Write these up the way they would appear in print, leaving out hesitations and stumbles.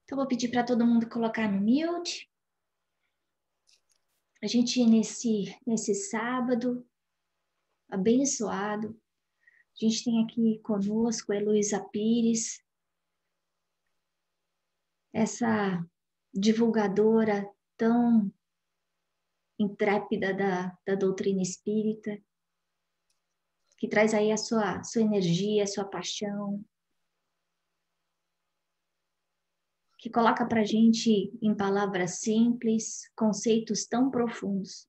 Então, vou pedir para todo mundo colocar no mute. A gente, nesse sábado abençoado, a gente tem aqui conosco a Heloísa Pires, essa divulgadora tão intrépida da doutrina espírita, que traz aí a sua energia, a sua paixão, que coloca para a gente em palavras simples, conceitos tão profundos.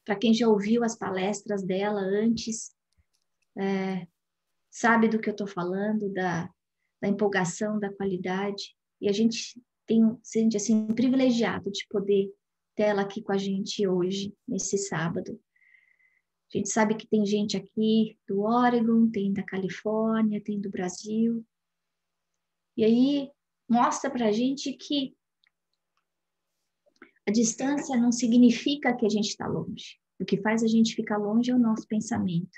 Para quem já ouviu as palestras dela antes, sabe do que eu estou falando, da empolgação, da qualidade, e a gente se sente assim, privilegiado de poder ter ela aqui com a gente hoje, nesse sábado. A gente sabe que tem gente aqui do Oregon, tem da Califórnia, tem do Brasil, e aí mostra para a gente que a distância não significa que a gente está longe. O que faz a gente ficar longe é o nosso pensamento,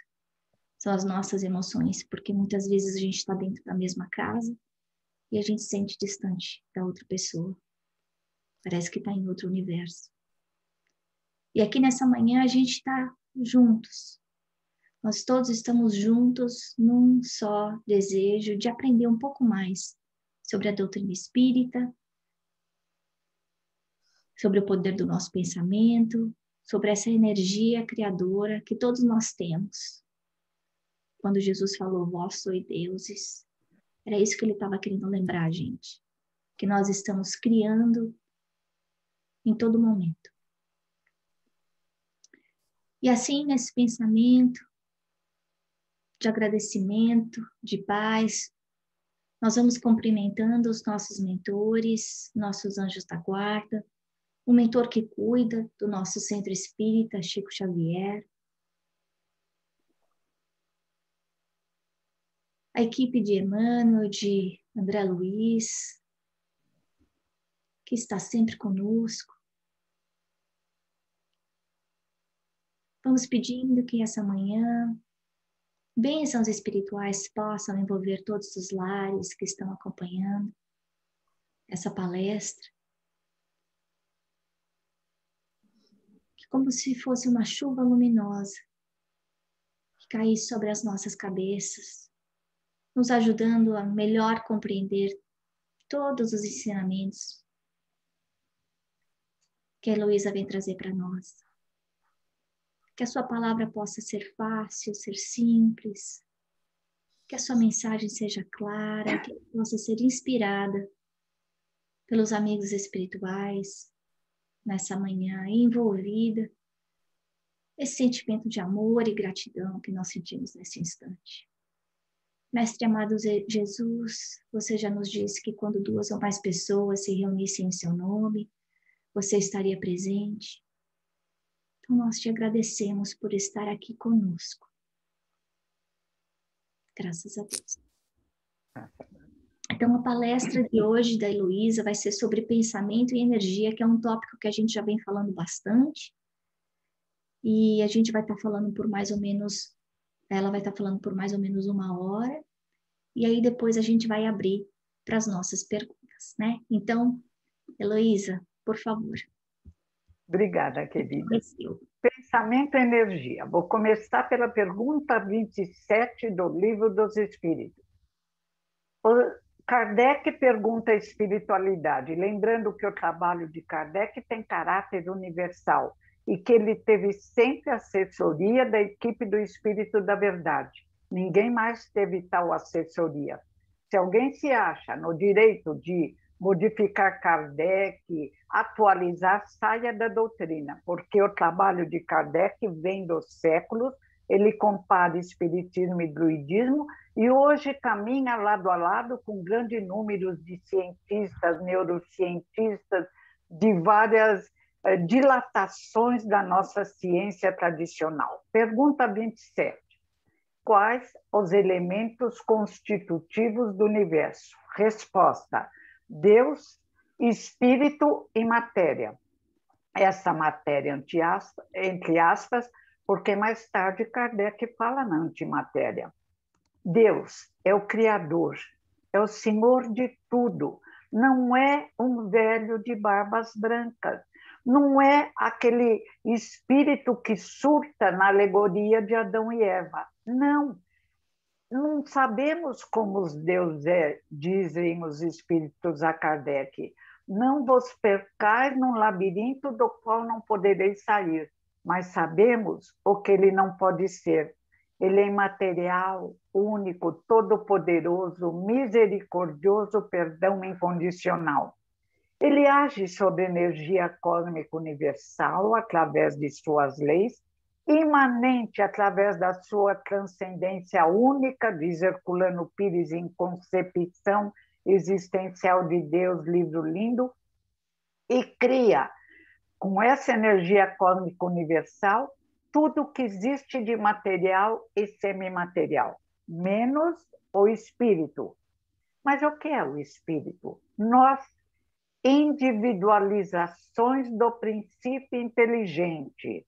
são as nossas emoções, porque muitas vezes a gente está dentro da mesma casa e a gente se sente distante da outra pessoa. Parece que está em outro universo. E aqui nessa manhã a gente está juntos. Nós todos estamos juntos num só desejo de aprender um pouco mais sobre a doutrina espírita, sobre o poder do nosso pensamento, sobre essa energia criadora que todos nós temos. Quando Jesus falou, vós sois deuses, era isso que ele estava querendo lembrar a gente, que nós estamos criando em todo momento. E assim, nesse pensamento de agradecimento, de paz, nós vamos cumprimentando os nossos mentores, nossos anjos da guarda, o mentor que cuida do nosso centro espírita, Chico Xavier, a equipe de Emmanuel, de André Luiz, que está sempre conosco. Vamos pedindo que essa manhã bênçãos espirituais possam envolver todos os lares que estão acompanhando essa palestra. Que como se fosse uma chuva luminosa que caísse sobre as nossas cabeças, nos ajudando a melhor compreender todos os ensinamentos que a Heloísa vem trazer para nós. Que a sua palavra possa ser fácil, ser simples, que a sua mensagem seja clara, que possa ser inspirada pelos amigos espirituais nessa manhã, envolvida esse sentimento de amor e gratidão que nós sentimos nesse instante. Mestre amado Jesus, você já nos disse que quando 2 ou mais pessoas se reunissem em seu nome, você estaria presente. Então nós te agradecemos por estar aqui conosco. Graças a Deus. Então a palestra de hoje da Heloísa vai ser sobre pensamento e energia, que é um tópico que a gente já vem falando bastante. E a gente vai estar falando por mais ou menos, ela vai estar falando por mais ou menos 1 hora. E aí depois a gente vai abrir para as nossas perguntas, né? Então, Heloísa, por favor. Obrigada, querida. Pensamento e energia. Vou começar pela pergunta 27 do Livro dos Espíritos. Kardec pergunta a espiritualidade, lembrando que o trabalho de Kardec tem caráter universal e que ele teve sempre assessoria da equipe do Espírito da Verdade. Ninguém mais teve tal assessoria. Se alguém se acha no direito de modificar Kardec, atualizar, saia da doutrina, porque o trabalho de Kardec vem dos séculos, ele compara espiritismo e druidismo, e hoje caminha lado a lado com grande número de cientistas, neurocientistas, de várias dilatações da nossa ciência tradicional. Pergunta 27. Quais os elementos constitutivos do universo? Resposta: Deus, espírito e matéria. Essa matéria, entre aspas, porque mais tarde Kardec fala na antimatéria. Deus é o Criador, é o Senhor de tudo. não é um velho de barbas brancas, não é aquele espírito que surta na alegoria de Adão e Eva. Não, não sabemos como os deuses dizem os espíritos a Kardec. Não vos percais num labirinto do qual não podereis sair, mas sabemos o que ele não pode ser. Ele é imaterial, único, todo-poderoso, misericordioso, perdão incondicional. Ele age sobre a energia cósmica universal através de suas leis, imanente através da sua transcendência única, diz Herculano Pires em Concepção Existencial de Deus, livro lindo, e cria, com essa energia cósmica universal, tudo que existe de material e semimaterial, menos o espírito. Mas o que é o espírito? Nós, individualizações do princípio inteligente,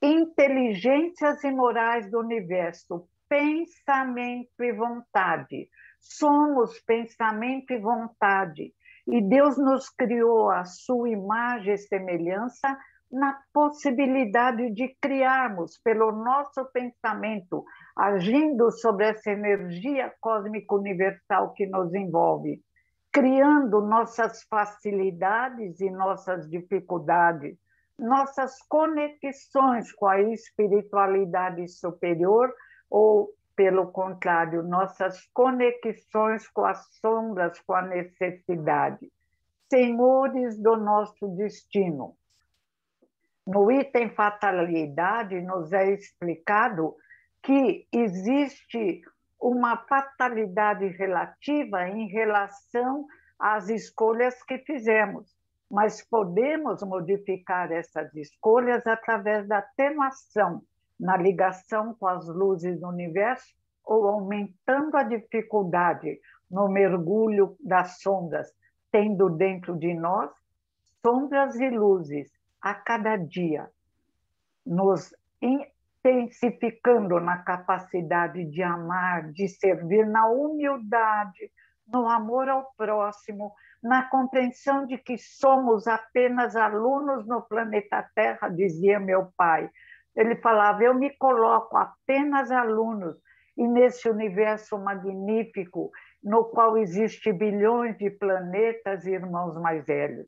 inteligências e morais do universo, pensamento e vontade. Somos pensamento e vontade. E Deus nos criou a sua imagem e semelhança na possibilidade de criarmos pelo nosso pensamento, agindo sobre essa energia cósmica universal que nos envolve, criando nossas facilidades e nossas dificuldades, nossas conexões com a espiritualidade superior ou, pelo contrário, nossas conexões com as sombras, com a necessidade. Senhores do nosso destino. No item fatalidade, nos é explicado que existe uma fatalidade relativa em relação às escolhas que fizemos, mas podemos modificar essas escolhas através da atenuação na ligação com as luzes do universo ou aumentando a dificuldade no mergulho das sombras, tendo dentro de nós sombras e luzes a cada dia, nos intensificando na capacidade de amar, de servir, na humildade, no amor ao próximo, na compreensão de que somos apenas alunos no planeta Terra, dizia meu pai. Ele falava, eu me coloco apenas alunos, e nesse universo magnífico, no qual existe bilhões de planetas e irmãos mais velhos.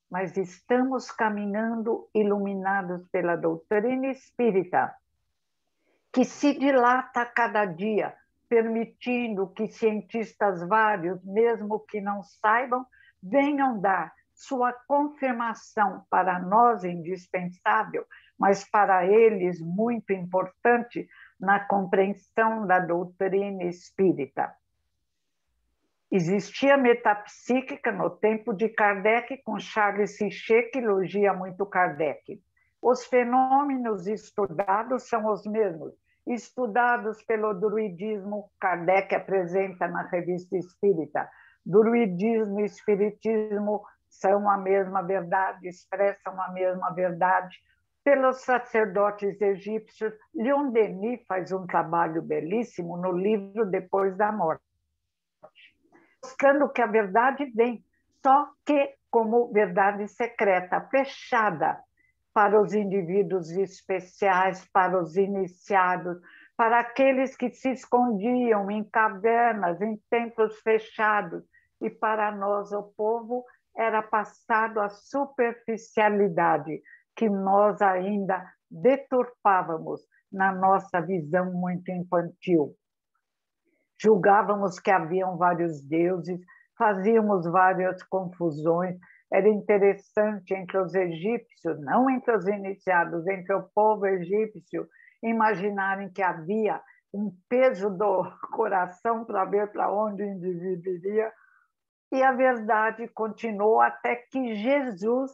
Mas estamos caminhando iluminados pela doutrina espírita, que se dilata a cada dia, permitindo que cientistas vários, mesmo que não saibam, venham dar sua confirmação para nós indispensável, mas para eles muito importante na compreensão da doutrina espírita. Existia metapsíquica no tempo de Kardec, com Charles Richet, que elogia muito Kardec. Os fenômenos estudados são os mesmos, estudados pelo druidismo, Kardec apresenta na Revista Espírita. Druidismo e espiritismo são a mesma verdade, expressam a mesma verdade. Pelos sacerdotes egípcios, Leon Denis faz um trabalho belíssimo no livro Depois da Morte, mostrando que a verdade vem, só que como verdade secreta, fechada para os indivíduos especiais, para os iniciados, para aqueles que se escondiam em cavernas, em templos fechados, e para nós, o povo, era passado a superficialidade que nós ainda deturpávamos na nossa visão muito infantil. Julgávamos que haviam vários deuses, fazíamos várias confusões. Era interessante entre os egípcios, não entre os iniciados, entre o povo egípcio, imaginarem que havia um peso do coração para ver para onde o indivíduo iria. E a verdade continuou até que Jesus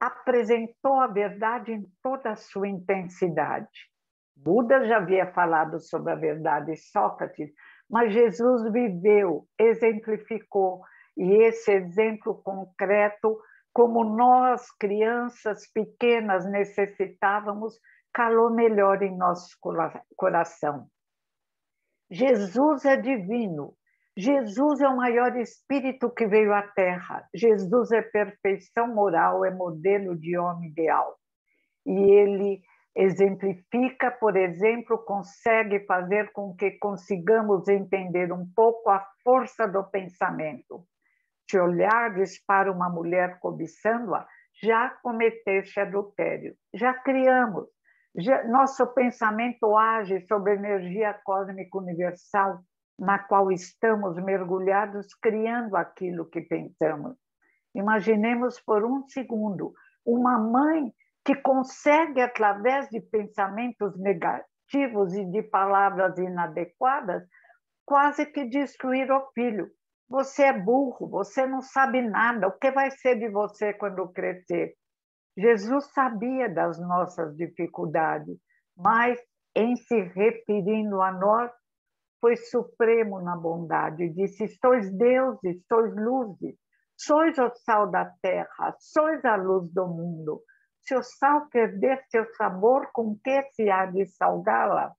apresentou a verdade em toda a sua intensidade. Buda já havia falado sobre a verdade, Sócrates, mas Jesus viveu, exemplificou, e esse exemplo concreto, como nós, crianças pequenas, necessitávamos, calou melhor em nosso coração. Jesus é divino, Jesus é o maior espírito que veio à Terra. Jesus é perfeição moral, é modelo de homem ideal. E ele exemplifica, por exemplo, consegue fazer com que consigamos entender um pouco a força do pensamento. Se olhares para uma mulher cobiçando-a, já cometeste adultério, já criamos. Nosso pensamento age sobre a energia cósmica universal, na qual estamos mergulhados, criando aquilo que pensamos. Imaginemos por um segundo uma mãe que consegue, através de pensamentos negativos e de palavras inadequadas, quase que destruir o filho. Você é burro, você não sabe nada, o que vai ser de você quando crescer? Jesus sabia das nossas dificuldades, mas, em se referindo a nós, foi supremo na bondade, disse: sois deuses, sois luzes, sois o sal da terra, sois a luz do mundo. Se o sal perder seu sabor, com que se há de salgá-la?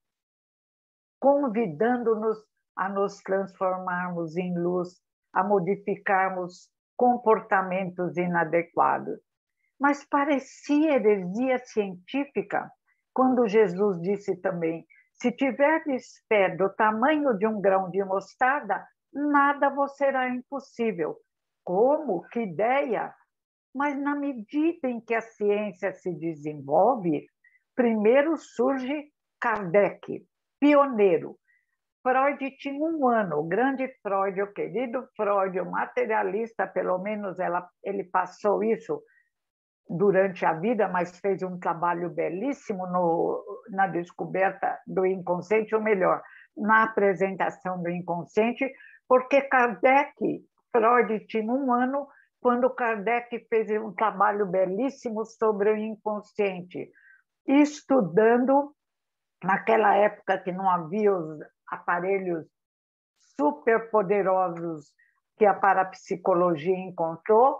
Convidando-nos a nos transformarmos em luz, a modificarmos comportamentos inadequados. Mas parecia heresia científica quando Jesus disse também: se tiverdes fé do tamanho de um grão de mostarda, nada vos será impossível. Como? Que ideia! Mas na medida em que a ciência se desenvolve, primeiro surge Kardec, pioneiro. Freud tinha um ano, o grande Freud, o querido Freud, o materialista, pelo menos ele passou isso durante a vida, mas fez um trabalho belíssimo na descoberta do inconsciente, ou melhor, na apresentação do inconsciente, porque Freud tinha um ano quando Kardec fez um trabalho belíssimo sobre o inconsciente, estudando, naquela época que não havia os aparelhos superpoderosos que a parapsicologia encontrou,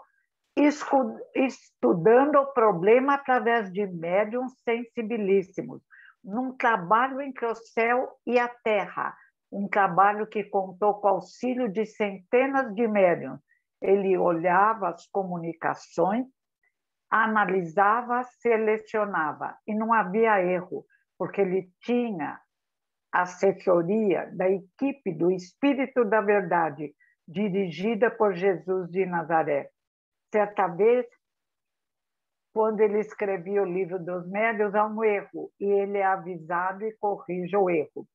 estudando o problema através de médiuns sensibilíssimos, num trabalho entre o céu e a terra, um trabalho que contou com o auxílio de centenas de médiuns. Ele olhava as comunicações, analisava, selecionava, e não havia erro, porque ele tinha assessoria da equipe do Espírito da Verdade, dirigida por Jesus de Nazaré. Certa vez, quando ele escrevia o livro dos médiuns, há um erro, e ele é avisado e corrige o erro.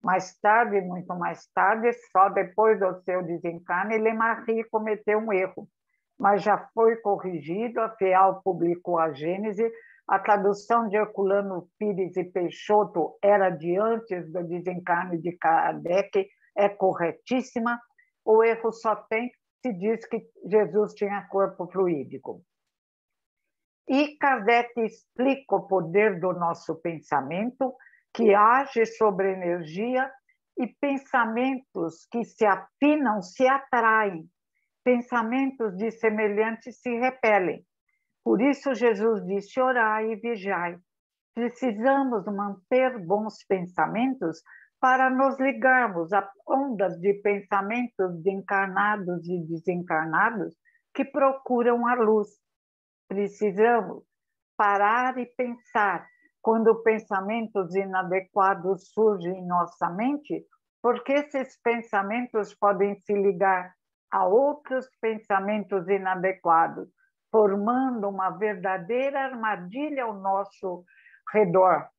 Mais tarde, muito mais tarde, só depois do seu desencarne, Lemarri cometeu um erro, mas já foi corrigido, a FEAL publicou a Gênese, a tradução de Herculano Pires e Peixoto era de antes do desencarne de Kardec, é corretíssima, o erro só tem se diz que Jesus tinha corpo fluídico. E Kardec explica o poder do nosso pensamento, que age sobre energia, e pensamentos que se afinam se atraem, pensamentos de semelhantes se repelem. Por isso Jesus disse: orai e vigiai. Precisamos manter bons pensamentos para nos ligarmos a ondas de pensamentos de encarnados e desencarnados que procuram a luz. Precisamos parar e pensar quando pensamentos inadequados surgem em nossa mente, porque esses pensamentos podem se ligar a outros pensamentos inadequados, formando uma verdadeira armadilha ao nosso redor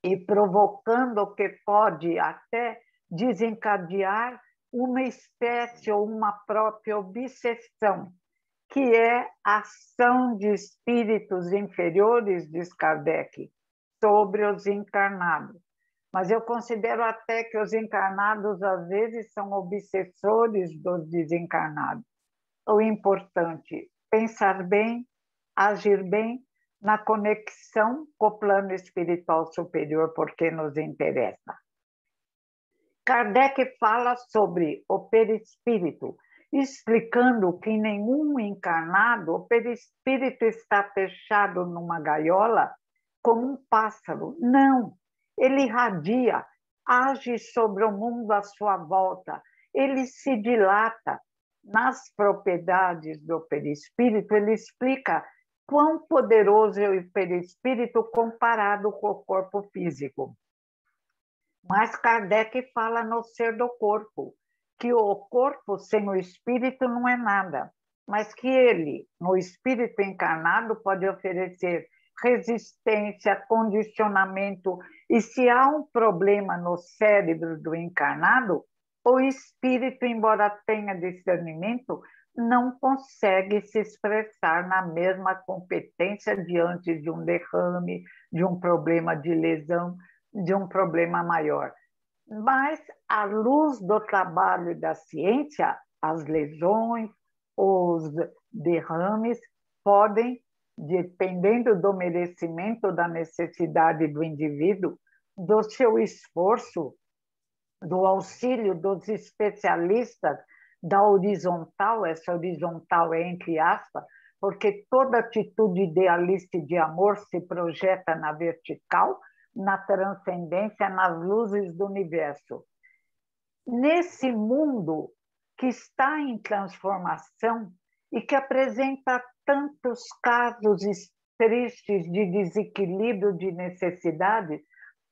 e provocando o que pode até desencadear uma espécie ou uma própria obsessão, que é a ação de espíritos inferiores, diz Kardec, sobre os encarnados. Mas eu considero até que os encarnados, às vezes, são obsessores dos desencarnados. O importante, pensar bem, agir bem, na conexão com o plano espiritual superior, porque nos interessa. Kardec fala sobre o perispírito, explicando que nenhum encarnado, o perispírito está fechado numa gaiola como um pássaro. Não, ele irradia, age sobre o mundo à sua volta ele se dilata nas propriedades do perispírito, ele explica quão poderoso é o perispírito comparado com o corpo físico. Mas Kardec fala no ser do corpo, que o corpo sem o espírito não é nada, mas que ele, no espírito encarnado, pode oferecer resistência, condicionamento, e se há um problema no cérebro do encarnado, o espírito, embora tenha discernimento, não consegue se expressar na mesma competência diante de um derrame, de um problema de lesão, de um problema maior. Mas, à luz do trabalho e da ciência, as lesões, os derrames podem, dependendo do merecimento, da necessidade do indivíduo, do seu esforço, do auxílio dos especialistas, da horizontal, essa horizontal é entre aspas, porque toda atitude idealista e de amor se projeta na vertical, na transcendência, nas luzes do universo. Nesse mundo que está em transformação e que apresenta tantos casos tristes de desequilíbrio de necessidade,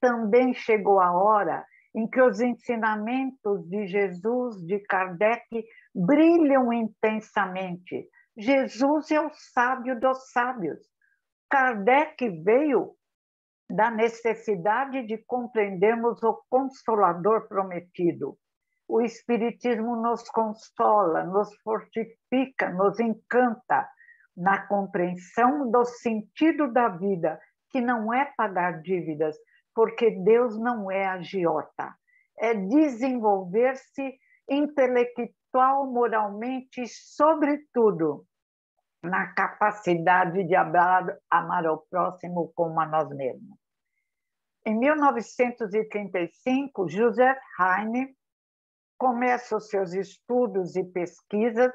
também chegou a hora em que os ensinamentos de Jesus, de Kardec, brilham intensamente. Jesus é o sábio dos sábios. Kardec veio da necessidade de compreendermos o Consolador prometido. O Espiritismo nos consola, nos fortifica, nos encanta na compreensão do sentido da vida, que não é pagar dívidas, porque Deus não é agiota, é desenvolver-se intelectual, moralmente e, sobretudo, na capacidade de amar ao próximo como a nós mesmos. Em 1935, Joseph Heine começa os seus estudos e pesquisas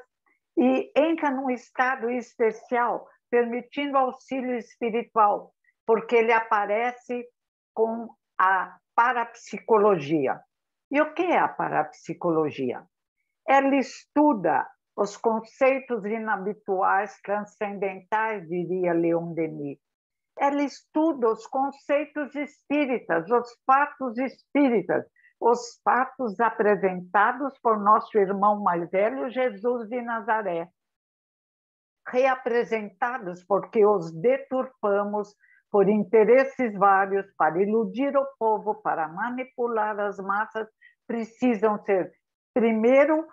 e entra num estado especial, permitindo auxílio espiritual, porque ele aparece com a parapsicologia. E o que é a parapsicologia? Ela estuda os conceitos inabituais, transcendentais, diria Leon Denis. Ela estuda os conceitos espíritas, os fatos espíritas, os fatos apresentados por nosso irmão mais velho, Jesus de Nazaré, reapresentados porque os deturpamos por interesses vários, para iludir o povo, para manipular as massas, precisam ser, primeiro,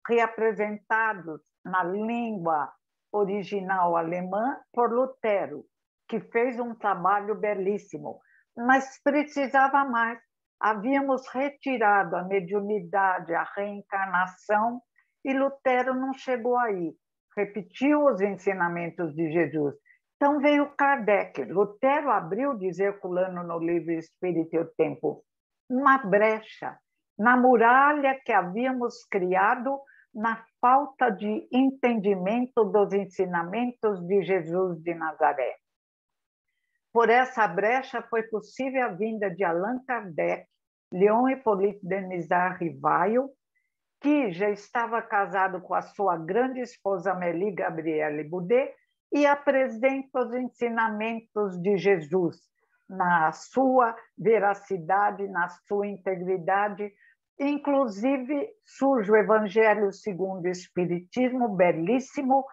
reapresentados na língua original alemã por Lutero, que fez um trabalho belíssimo, mas precisava mais. Havíamos retirado a mediunidade, a reencarnação, e Lutero não chegou aí. Repetiu os ensinamentos de Jesus. Então veio Kardec. Lutero abriu, diz Herculano no livro Espírito e o Tempo, uma brecha na muralha que havíamos criado na falta de entendimento dos ensinamentos de Jesus de Nazaré. Por essa brecha foi possível a vinda de Allan Kardec, Leon Hippolyte Denisard Rivail, que já estava casado com a sua grande esposa Amélie Gabrielle Boudet, e apresenta os ensinamentos de Jesus na sua veracidade, na sua integridade. Inclusive, surge o Evangelho segundo o Espiritismo, belíssimo.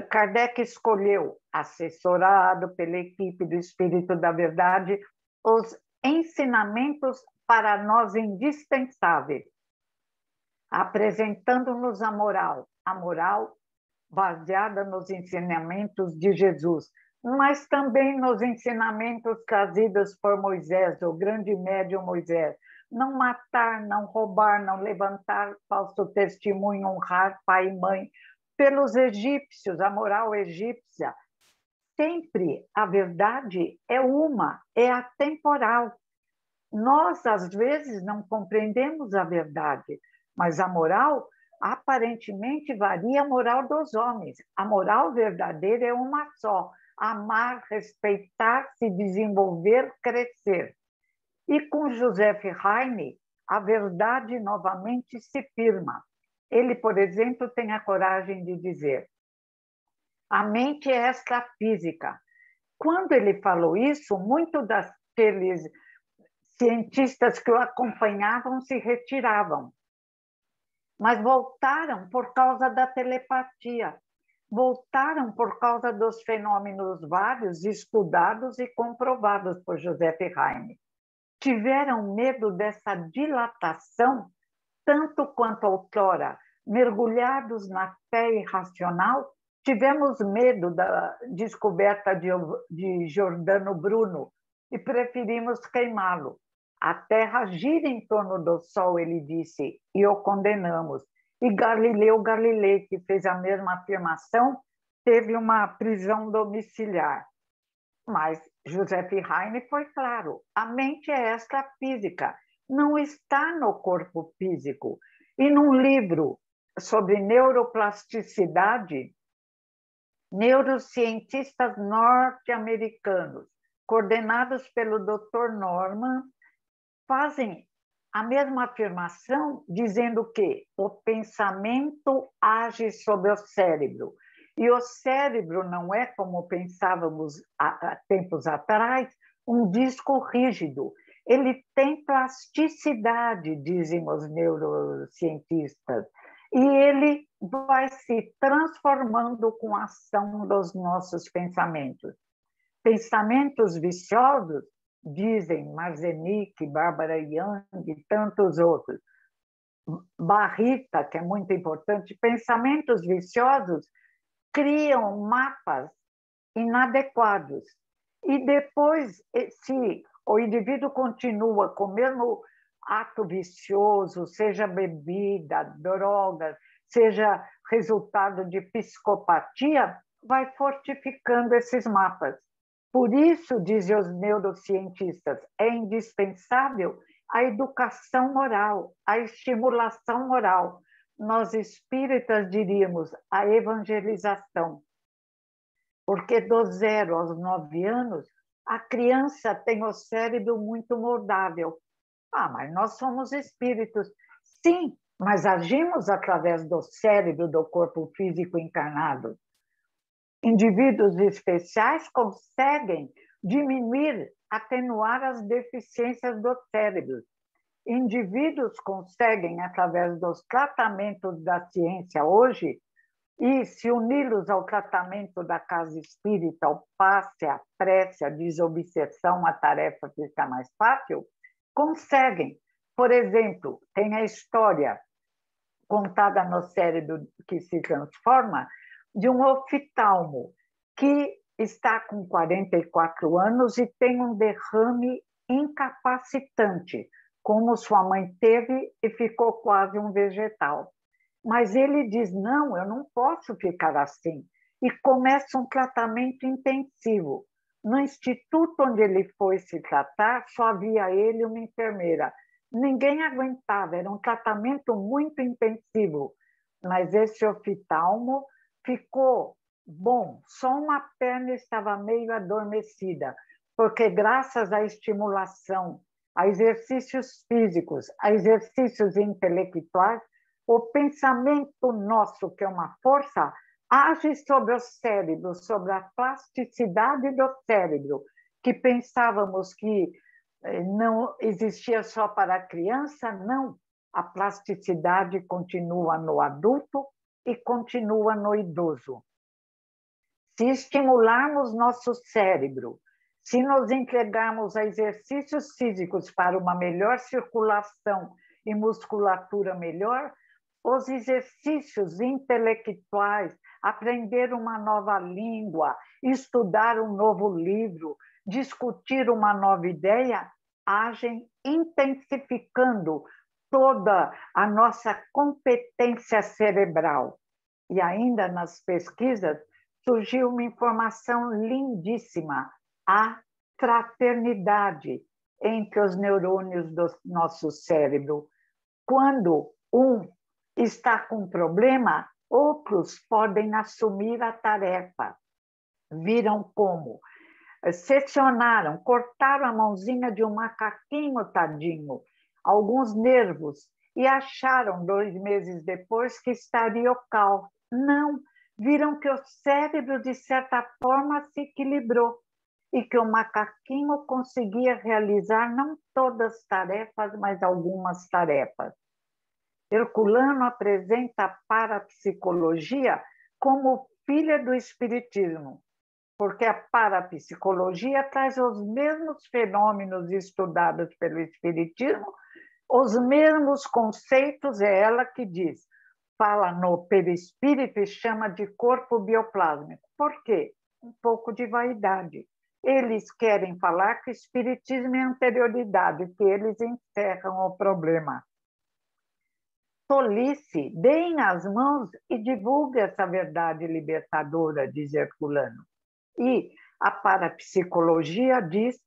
Kardec escolheu, assessorado pela equipe do Espírito da Verdade, os ensinamentos para nós indispensáveis, apresentando-nos a moral baseada nos ensinamentos de Jesus, mas também nos ensinamentos trazidos por Moisés, o grande médium Moisés. Não matar, não roubar, não levantar falso testemunho, honrar pai e mãe. Pelos egípcios, a moral egípcia, sempre a verdade é uma, é atemporal. Nós, às vezes, não compreendemos a verdade, mas a moral aparentemente varia a moral dos homens. A moral verdadeira é uma só: amar, respeitar, se desenvolver, crescer. E com Joseph Heine, a verdade novamente se firma. Ele, por exemplo, tem a coragem de dizer: a mente é extrafísica. Quando ele falou isso, muitos daqueles cientistas que o acompanhavam se retiravam, mas voltaram por causa da telepatia, voltaram por causa dos fenômenos vários estudados e comprovados por Joseph Heine. Tiveram medo dessa dilatação, tanto quanto outrora, mergulhados na fé irracional, tivemos medo da descoberta de Giordano Bruno e preferimos queimá-lo. A Terra gira em torno do Sol, ele disse, e o condenamos. E Galileu Galilei, que fez a mesma afirmação, teve uma prisão domiciliar. Mas Joseph Heine foi claro, a mente é extrafísica, não está no corpo físico. E num livro sobre neuroplasticidade, neurocientistas norte-americanos, coordenados pelo Dr. Norman, fazem a mesma afirmação, dizendo que o pensamento age sobre o cérebro. E o cérebro não é, como pensávamos há tempos atrás, um disco rígido. Ele tem plasticidade, dizem os neurocientistas, e ele vai se transformando com a ação dos nossos pensamentos. Pensamentos viciosos, dizem Marzenik, Barbara Young e tantos outros. Barrita, que é muito importante, pensamentos viciosos criam mapas inadequados. E depois, se o indivíduo continua com o mesmo ato vicioso, seja bebida, drogas, seja resultado de psicopatia, vai fortificando esses mapas. Por isso, dizem os neurocientistas, é indispensável a educação moral, a estimulação moral. Nós espíritas diríamos a evangelização. Porque do 0 aos 9 anos, a criança tem o cérebro muito moldável. Ah, mas nós somos espíritos. Sim, mas agimos através do cérebro do corpo físico encarnado. Indivíduos especiais conseguem diminuir, atenuar as deficiências do cérebro. Indivíduos conseguem, através dos tratamentos da ciência hoje, e se uni-los ao tratamento da casa espírita, ao passe, à prece, à desobsessão, a tarefa fica mais fácil, conseguem. Por exemplo, tem a história contada no cérebro que se transforma, de um oftalmo que está com 44 anos e tem um derrame incapacitante, como sua mãe teve e ficou quase um vegetal. Mas ele diz, não, eu não posso ficar assim. E começa um tratamento intensivo. No instituto onde ele foi se tratar, só havia ele e uma enfermeira. Ninguém aguentava, era um tratamento muito intensivo. Mas esse oftalmo ficou bom, só uma perna estava meio adormecida, porque graças à estimulação, a exercícios físicos, a exercícios intelectuais, o pensamento nosso, que é uma força, age sobre o cérebro, sobre a plasticidade do cérebro, que pensávamos que não existia só para a criança, não. A plasticidade continua no adulto e continua no idoso. Se estimularmos nosso cérebro, se nos entregarmos a exercícios físicos para uma melhor circulação e musculatura melhor, os exercícios intelectuais, aprender uma nova língua, estudar um novo livro, discutir uma nova ideia, agem intensificando toda a nossa competência cerebral. E ainda nas pesquisas surgiu uma informação lindíssima, a fraternidade entre os neurônios do nosso cérebro. Quando um está com problema, outros podem assumir a tarefa. Viram como? Seccionaram, cortaram a mãozinha de um macaquinho tadinho. alguns nervos, e acharam 2 meses depois que estaria o caos. Não, viram que o cérebro, de certa forma, se equilibrou e que o macaquinho conseguia realizar não todas as tarefas, mas algumas tarefas. Herculano apresenta a parapsicologia como filha do espiritismo, porque a parapsicologia traz os mesmos fenômenos estudados pelo espiritismo, os mesmos conceitos, é ela que diz, fala no perispírito e chama de corpo bioplásmico. Por quê? Um pouco de vaidade. Eles querem falar que o espiritismo é anterioridade, que eles encerram o problema. Tolice, deem as mãos e divulgue essa verdade libertadora, diz Herculano. E a parapsicologia diz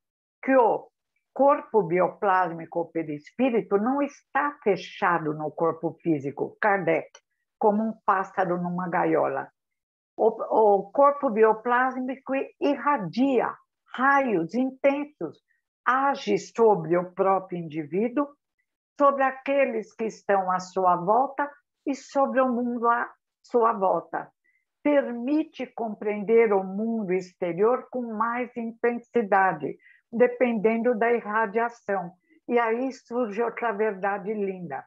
que o corpo bioplásmico, o perispírito, não está fechado no corpo físico, Kardec, como um pássaro numa gaiola. O corpo bioplásmico irradia raios intensos, age sobre o próprio indivíduo, sobre aqueles que estão à sua volta e sobre o mundo à sua volta. Permite compreender o mundo exterior com mais intensidade, dependendo da irradiação. E aí surge outra verdade linda.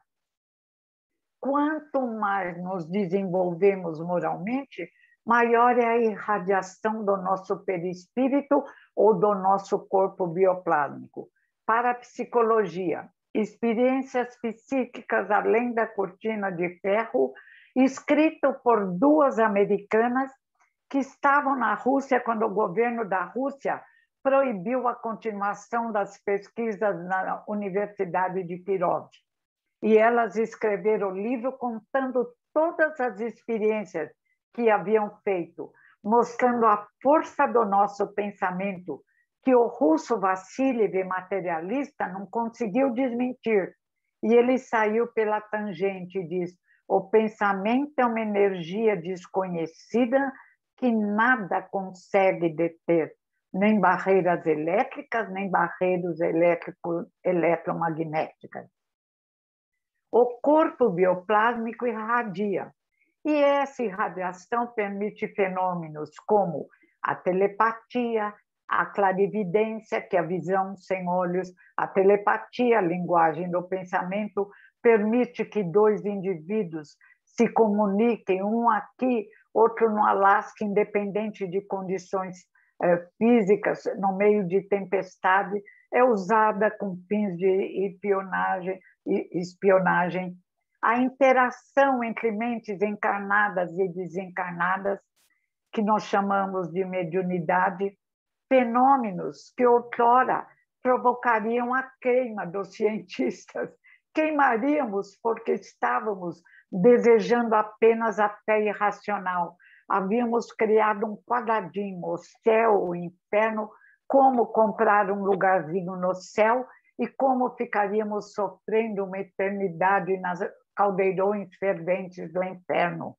Quanto mais nos desenvolvemos moralmente, maior é a irradiação do nosso perispírito ou do nosso corpo bioplásmico. Para a psicologia, experiências psíquicas além da cortina de ferro, escrito por 2 americanas que estavam na Rússia quando o governo da Rússia proibiu a continuação das pesquisas na Universidade de Kirov. E elas escreveram o livro contando todas as experiências que haviam feito, mostrando a força do nosso pensamento, que o russo Vassiliev, materialista, não conseguiu desmentir. E ele saiu pela tangente e diz: o pensamento é uma energia desconhecida que nada consegue deter, nem barreiras elétricas, nem barreiras eletromagnéticas. O corpo bioplásmico irradia, e essa irradiação permite fenômenos como a telepatia, a clarividência, que é a visão sem olhos, a telepatia, a linguagem do pensamento, permite que 2 indivíduos se comuniquem, um aqui, outro no Alasca, independente de condições físicas, no meio de tempestade, é usada com fins de espionagem. A interação entre mentes encarnadas e desencarnadas, que nós chamamos de mediunidade, fenômenos que outrora provocariam a queima dos cientistas. Queimaríamos porque estávamos desejando apenas a fé irracional. Havíamos criado um quadradinho, o céu, o inferno, como comprar um lugarzinho no céu e como ficaríamos sofrendo uma eternidade nas caldeirões ferventes do inferno.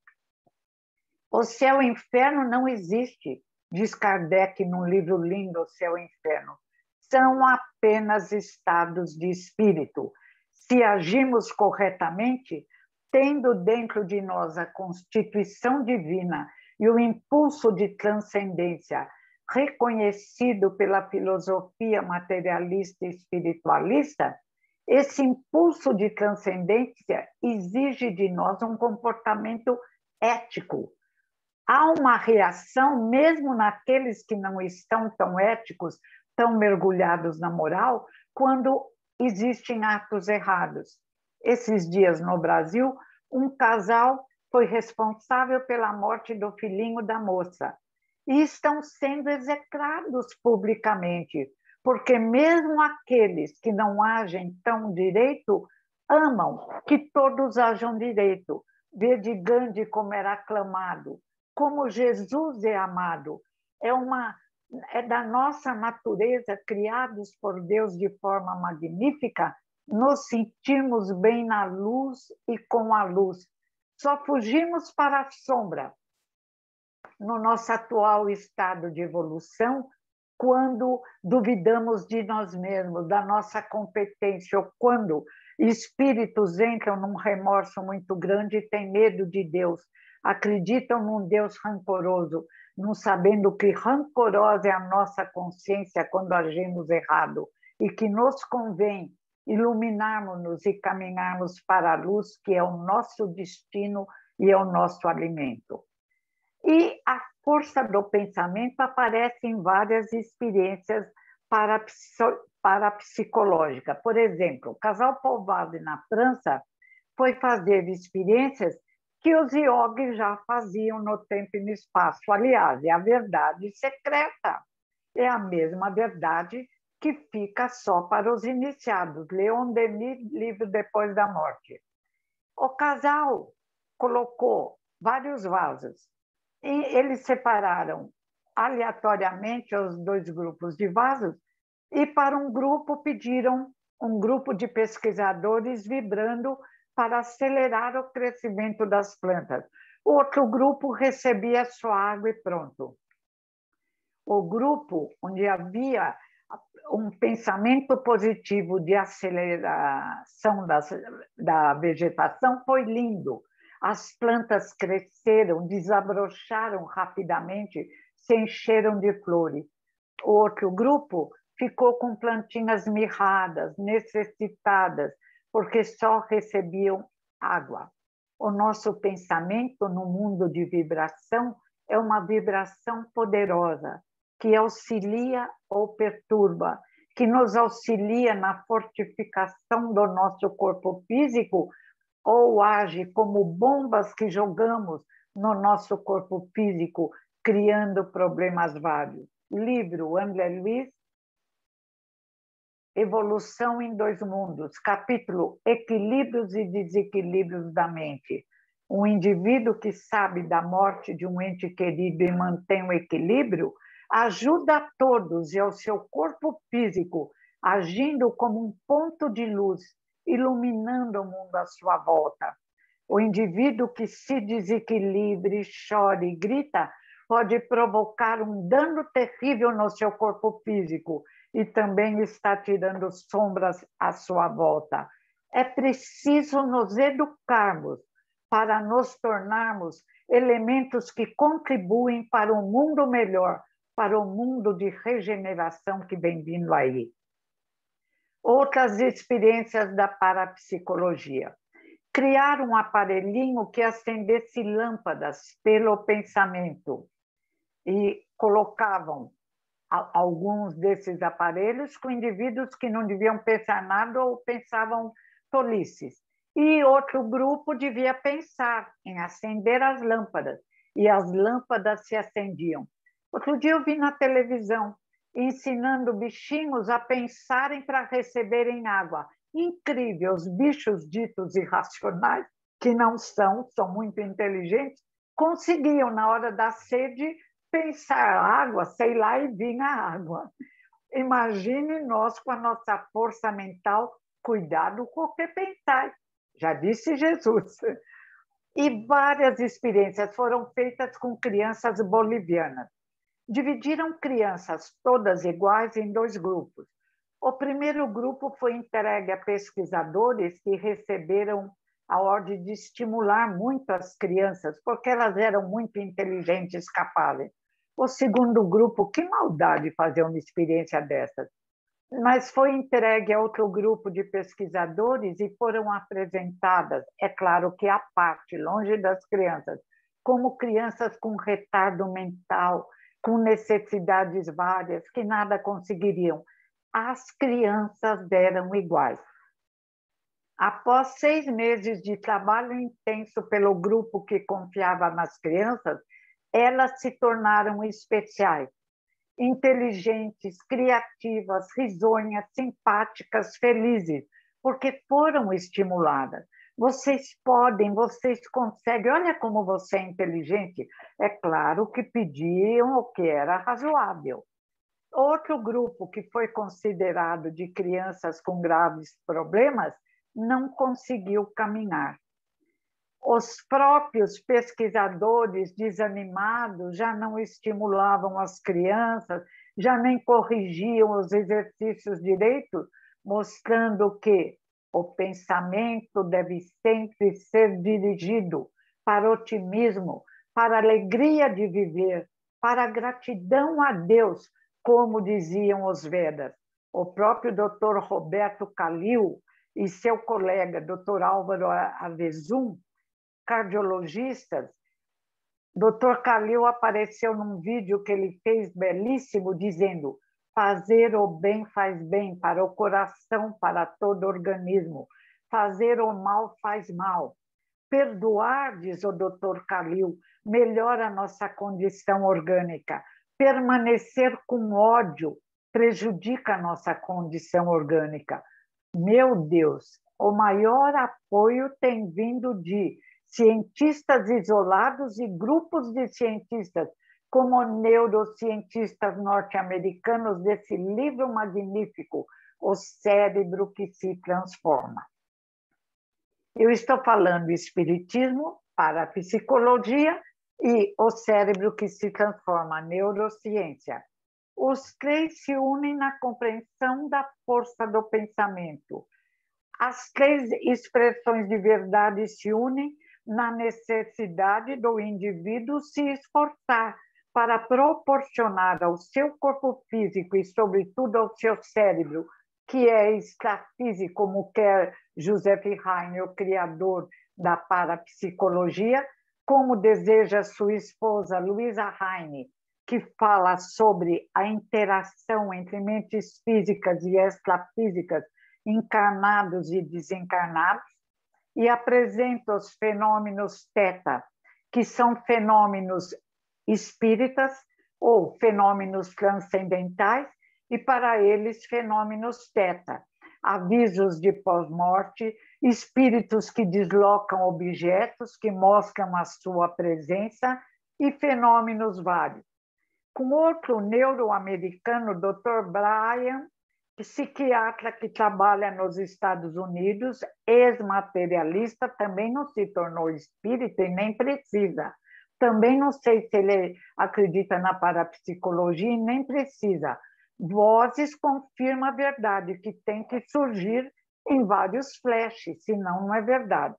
O céu e o inferno não existe, diz Kardec num livro lindo, O Céu e o Inferno. São apenas estados de espírito. Se agimos corretamente, tendo dentro de nós a constituição divina e o impulso de transcendência reconhecido pela filosofia materialista e espiritualista, esse impulso de transcendência exige de nós um comportamento ético. Há uma reação, mesmo naqueles que não estão tão éticos, tão mergulhados na moral, quando existem atos errados. Esses dias no Brasil, um casal foi responsável pela morte do filhinho da moça e estão sendo execrados publicamente, porque mesmo aqueles que não agem tão direito amam que todos ajam direito. Vede Gandhi como era aclamado, como Jesus é amado. É da nossa natureza, criados por Deus de forma magnífica, nos sentirmos bem na luz e com a luz. Só fugimos para a sombra, no nosso atual estado de evolução, quando duvidamos de nós mesmos, da nossa competência, ou quando Espíritos entram num remorso muito grande e têm medo de Deus. Acreditam num Deus rancoroso, não sabendo que rancorosa é a nossa consciência quando agimos errado e que nos convém iluminarmos-nos e caminharmos para a luz, que é o nosso destino e é o nosso alimento. E a força do pensamento aparece em várias experiências parapsicológicas. Por exemplo, o casal Povale, na França, foi fazer experiências que os iogues já faziam no tempo e no espaço. Aliás, é a verdade secreta. É a mesma verdade que fica só para os iniciados. Leon Denis, livro Depois da Morte. O casal colocou vários vasos e eles separaram aleatoriamente os dois grupos de vasos e para um grupo pediram um grupo de pesquisadores vibrando para acelerar o crescimento das plantas. Outro grupo recebia sua água e pronto. O grupo onde havia um pensamento positivo de aceleração da vegetação foi lindo. As plantas cresceram, desabrocharam rapidamente, se encheram de flores. O outro grupo ficou com plantinhas mirradas, necessitadas, porque só recebiam água. O nosso pensamento no mundo de vibração é uma vibração poderosa, que auxilia ou perturba, que nos auxilia na fortificação do nosso corpo físico ou age como bombas que jogamos no nosso corpo físico, criando problemas vários. Livro André Luiz, Evolução em Dois Mundos, capítulo Equilíbrios e Desequilíbrios da Mente. Um indivíduo que sabe da morte de um ente querido e mantém o equilíbrio ajuda a todos e ao seu corpo físico, agindo como um ponto de luz, iluminando o mundo à sua volta. O indivíduo que se desequilibre, chora e grita pode provocar um dano terrível no seu corpo físico e também está tirando sombras à sua volta. É preciso nos educarmos para nos tornarmos elementos que contribuem para um mundo melhor, para o mundo de regeneração que vem vindo aí. Outras experiências da parapsicologia. Criar um aparelhinho que acendesse lâmpadas pelo pensamento e colocavam alguns desses aparelhos com indivíduos que não deviam pensar nada ou pensavam tolices. E outro grupo devia pensar em acender as lâmpadas, e as lâmpadas se acendiam. Outro dia eu vi na televisão, ensinando bichinhos a pensarem para receberem água. Incrível, os bichos ditos irracionais, que não são muito inteligentes, conseguiam, na hora da sede, pensar água, sei lá, e vinha água. Imagine nós com a nossa força mental, cuidado com o que pensar, já disse Jesus. E várias experiências foram feitas com crianças bolivianas. Dividiram crianças todas iguais em dois grupos. O primeiro grupo foi entregue a pesquisadores que receberam a ordem de estimular muito as crianças, porque elas eram muito inteligentes, capazes. O segundo grupo, que maldade fazer uma experiência dessas, mas foi entregue a outro grupo de pesquisadores e foram apresentadas, é claro que à parte, longe das crianças, como crianças com retardo mental, com necessidades várias, que nada conseguiriam. As crianças deram iguais. Após 6 meses de trabalho intenso pelo grupo que confiava nas crianças, elas se tornaram especiais, inteligentes, criativas, risonhas, simpáticas, felizes, porque foram estimuladas. Vocês podem, vocês conseguem, olha como você é inteligente. É claro que pediam o que era razoável. Outro grupo que foi considerado de crianças com graves problemas não conseguiu caminhar. Os próprios pesquisadores desanimados já não estimulavam as crianças, já nem corrigiam os exercícios direito, mostrando que O pensamento deve sempre ser dirigido para o otimismo, para a alegria de viver, para a gratidão a Deus, como diziam os Vedas. O próprio Dr. Roberto Khalil e seu colega, Dr. Álvaro Avezum, cardiologistas, Dr. Khalil apareceu num vídeo que ele fez belíssimo, dizendo: fazer o bem faz bem para o coração, para todo o organismo. Fazer o mal faz mal. Perdoar, diz o Dr. Khalil, melhora a nossa condição orgânica. Permanecer com ódio prejudica a nossa condição orgânica. Meu Deus, o maior apoio tem vindo de cientistas isolados e grupos de cientistas, como neurocientistas norte-americanos desse livro magnífico, O Cérebro que se Transforma. Eu estou falando espiritismo, parapsicologia e o cérebro que se transforma, neurociência. Os três se unem na compreensão da força do pensamento. As três expressões de verdade se unem na necessidade do indivíduo se esforçar para proporcionar ao seu corpo físico e, sobretudo, ao seu cérebro, que é extrafísico, como quer Joseph Heine, o criador da parapsicologia, como deseja sua esposa Luisa Heine, que fala sobre a interação entre mentes físicas e extrafísicas, encarnados e desencarnados, e apresenta os fenômenos teta, que são fenômenos espíritas ou fenômenos transcendentais, e para eles fenômenos teta, avisos de pós-morte, espíritos que deslocam objetos, que mostram a sua presença, e fenômenos vários. Com outro neuroamericano, Dr. Brian, psiquiatra que trabalha nos Estados Unidos, ex-materialista, também não se tornou espírita e nem precisa. Também não sei se ele acredita na parapsicologia e nem precisa. Vozes confirma a verdade, que tem que surgir em vários flashes, senão não é verdade.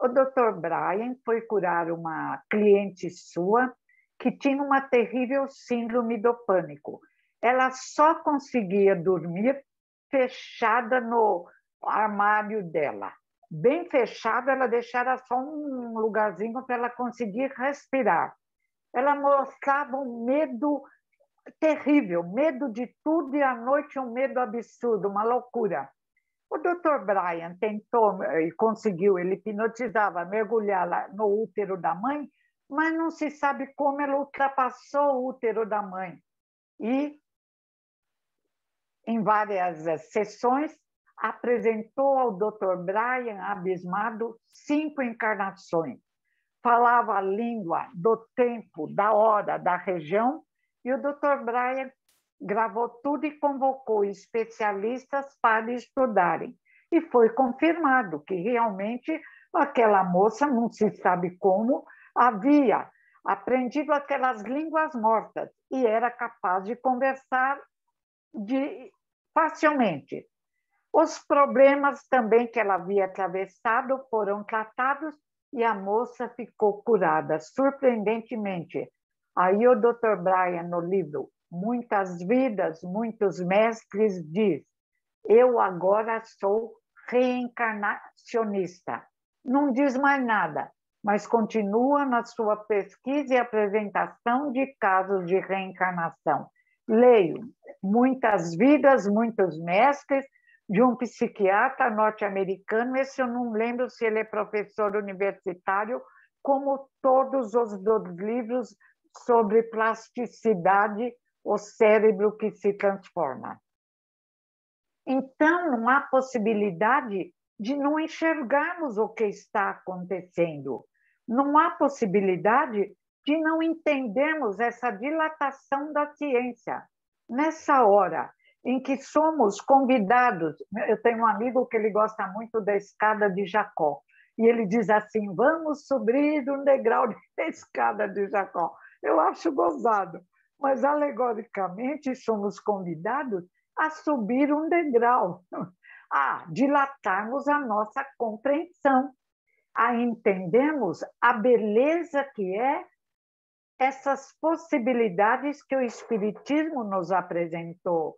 O Dr. Brian foi curar uma cliente sua que tinha uma terrível síndrome do pânico. Ela só conseguia dormir fechada no armário dela. Bem fechado, ela deixara só um lugarzinho para ela conseguir respirar. Ela mostrava um medo terrível, medo de tudo, e à noite um medo absurdo, uma loucura. O Dr. Brian tentou e conseguiu, ele hipnotizava, mergulhar lá no útero da mãe, mas não se sabe como ela ultrapassou o útero da mãe. E, em várias sessões, apresentou ao Dr. Brian, abismado, 5 encarnações. Falava a língua do tempo, da hora, da região, e o Dr. Brian gravou tudo e convocou especialistas para estudarem. E foi confirmado que realmente aquela moça, não se sabe como, havia aprendido aquelas línguas mortas e era capaz de conversar facilmente. Os problemas também que ela havia atravessado foram tratados e a moça ficou curada, surpreendentemente. Aí o Dr. Brian, no livro Muitas Vidas, Muitos Mestres, diz: eu agora sou reencarnacionista. Não diz mais nada, mas continua na sua pesquisa e apresentação de casos de reencarnação. Leio Muitas Vidas, Muitos Mestres, de um psiquiatra norte-americano. Esse eu não lembro se ele é professor universitário, como todos os livros sobre plasticidade, o cérebro que se transforma. Então, não há possibilidade de não enxergarmos o que está acontecendo. Não há possibilidade de não entendermos essa dilatação da ciência. Nessa hora em que somos convidados, eu tenho um amigo que ele gosta muito da escada de Jacó, e ele diz assim: vamos subir um degrau da escada de Jacó. Eu acho gozado, mas alegoricamente somos convidados a subir um degrau. a dilatarmos a nossa compreensão, a entendermos a beleza que é essas possibilidades que o Espiritismo nos apresentou,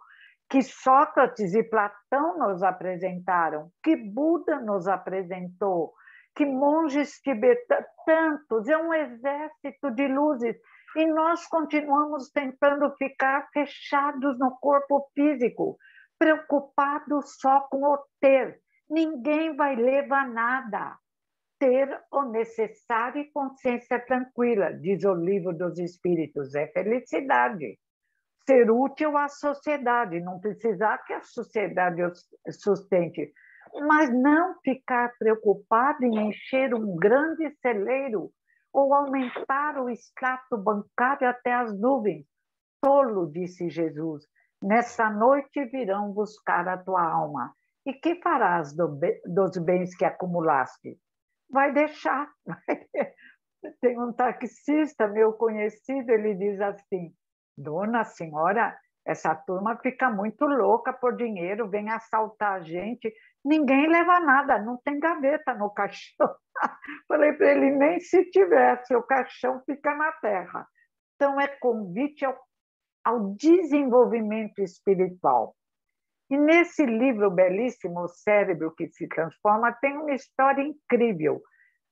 que Sócrates e Platão nos apresentaram, que Buda nos apresentou, que monges tibetanos, tantos, é um exército de luzes, e nós continuamos tentando ficar fechados no corpo físico, preocupados só com o ter. Ninguém vai levar nada. Ter o necessário e consciência tranquila, diz o Livro dos Espíritos, é felicidade. Ser útil à sociedade, não precisar que a sociedade os sustente, mas não ficar preocupado em encher um grande celeiro ou aumentar o extrato bancário até as nuvens. Tolo, disse Jesus, nessa noite virão buscar a tua alma. E que farás dos bens que acumulaste? Vai deixar. Tem um taxista meu conhecido, ele diz assim: dona senhora, essa turma fica muito louca por dinheiro, vem assaltar a gente, ninguém leva nada, não tem gaveta no caixão. Falei para ele, nem se tivesse, o caixão fica na terra. Então é convite ao desenvolvimento espiritual. E nesse livro belíssimo, O Cérebro que se Transforma, tem uma história incrível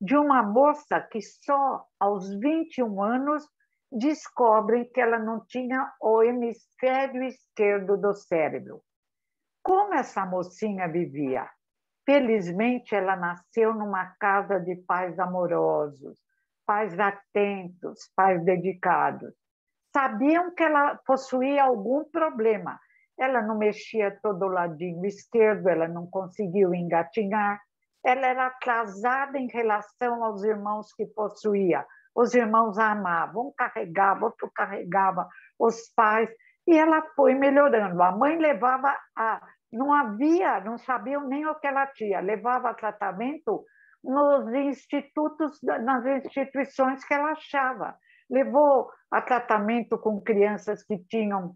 de uma moça que só aos 21 anos descobrem que ela não tinha o hemisfério esquerdo do cérebro. Como essa mocinha vivia? Felizmente, ela nasceu numa casa de pais amorosos, pais atentos, pais dedicados. Sabiam que ela possuía algum problema. Ela não mexia todo o ladinho esquerdo, ela não conseguiu engatinhar, ela era atrasada em relação aos irmãos que possuía. Os irmãos a amavam, um carregava, outro carregava, os pais, e ela foi melhorando. A mãe levava a... não sabiam nem o que ela tinha, levava tratamento nos institutos, nas instituições que ela achava. Levou a tratamento com crianças que tinham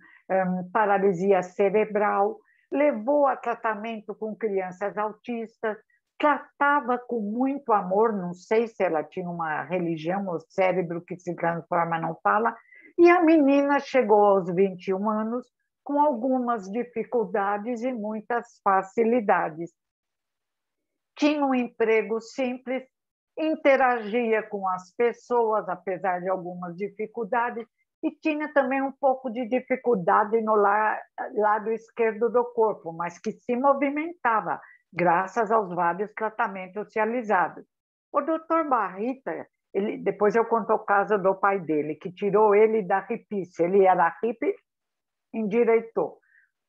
paralisia cerebral, levou a tratamento com crianças autistas, tratava com muito amor, não sei se ela tinha uma religião, o cérebro que se transforma não fala, e a menina chegou aos 21 anos com algumas dificuldades e muitas facilidades. Tinha um emprego simples, interagia com as pessoas, apesar de algumas dificuldades, e tinha também um pouco de dificuldade no lado esquerdo do corpo, mas que se movimentava, graças aos vários tratamentos realizados. O doutor Barrita, depois eu conto o caso do pai dele, que tirou ele da hipice. Ele era hippie, endireitou,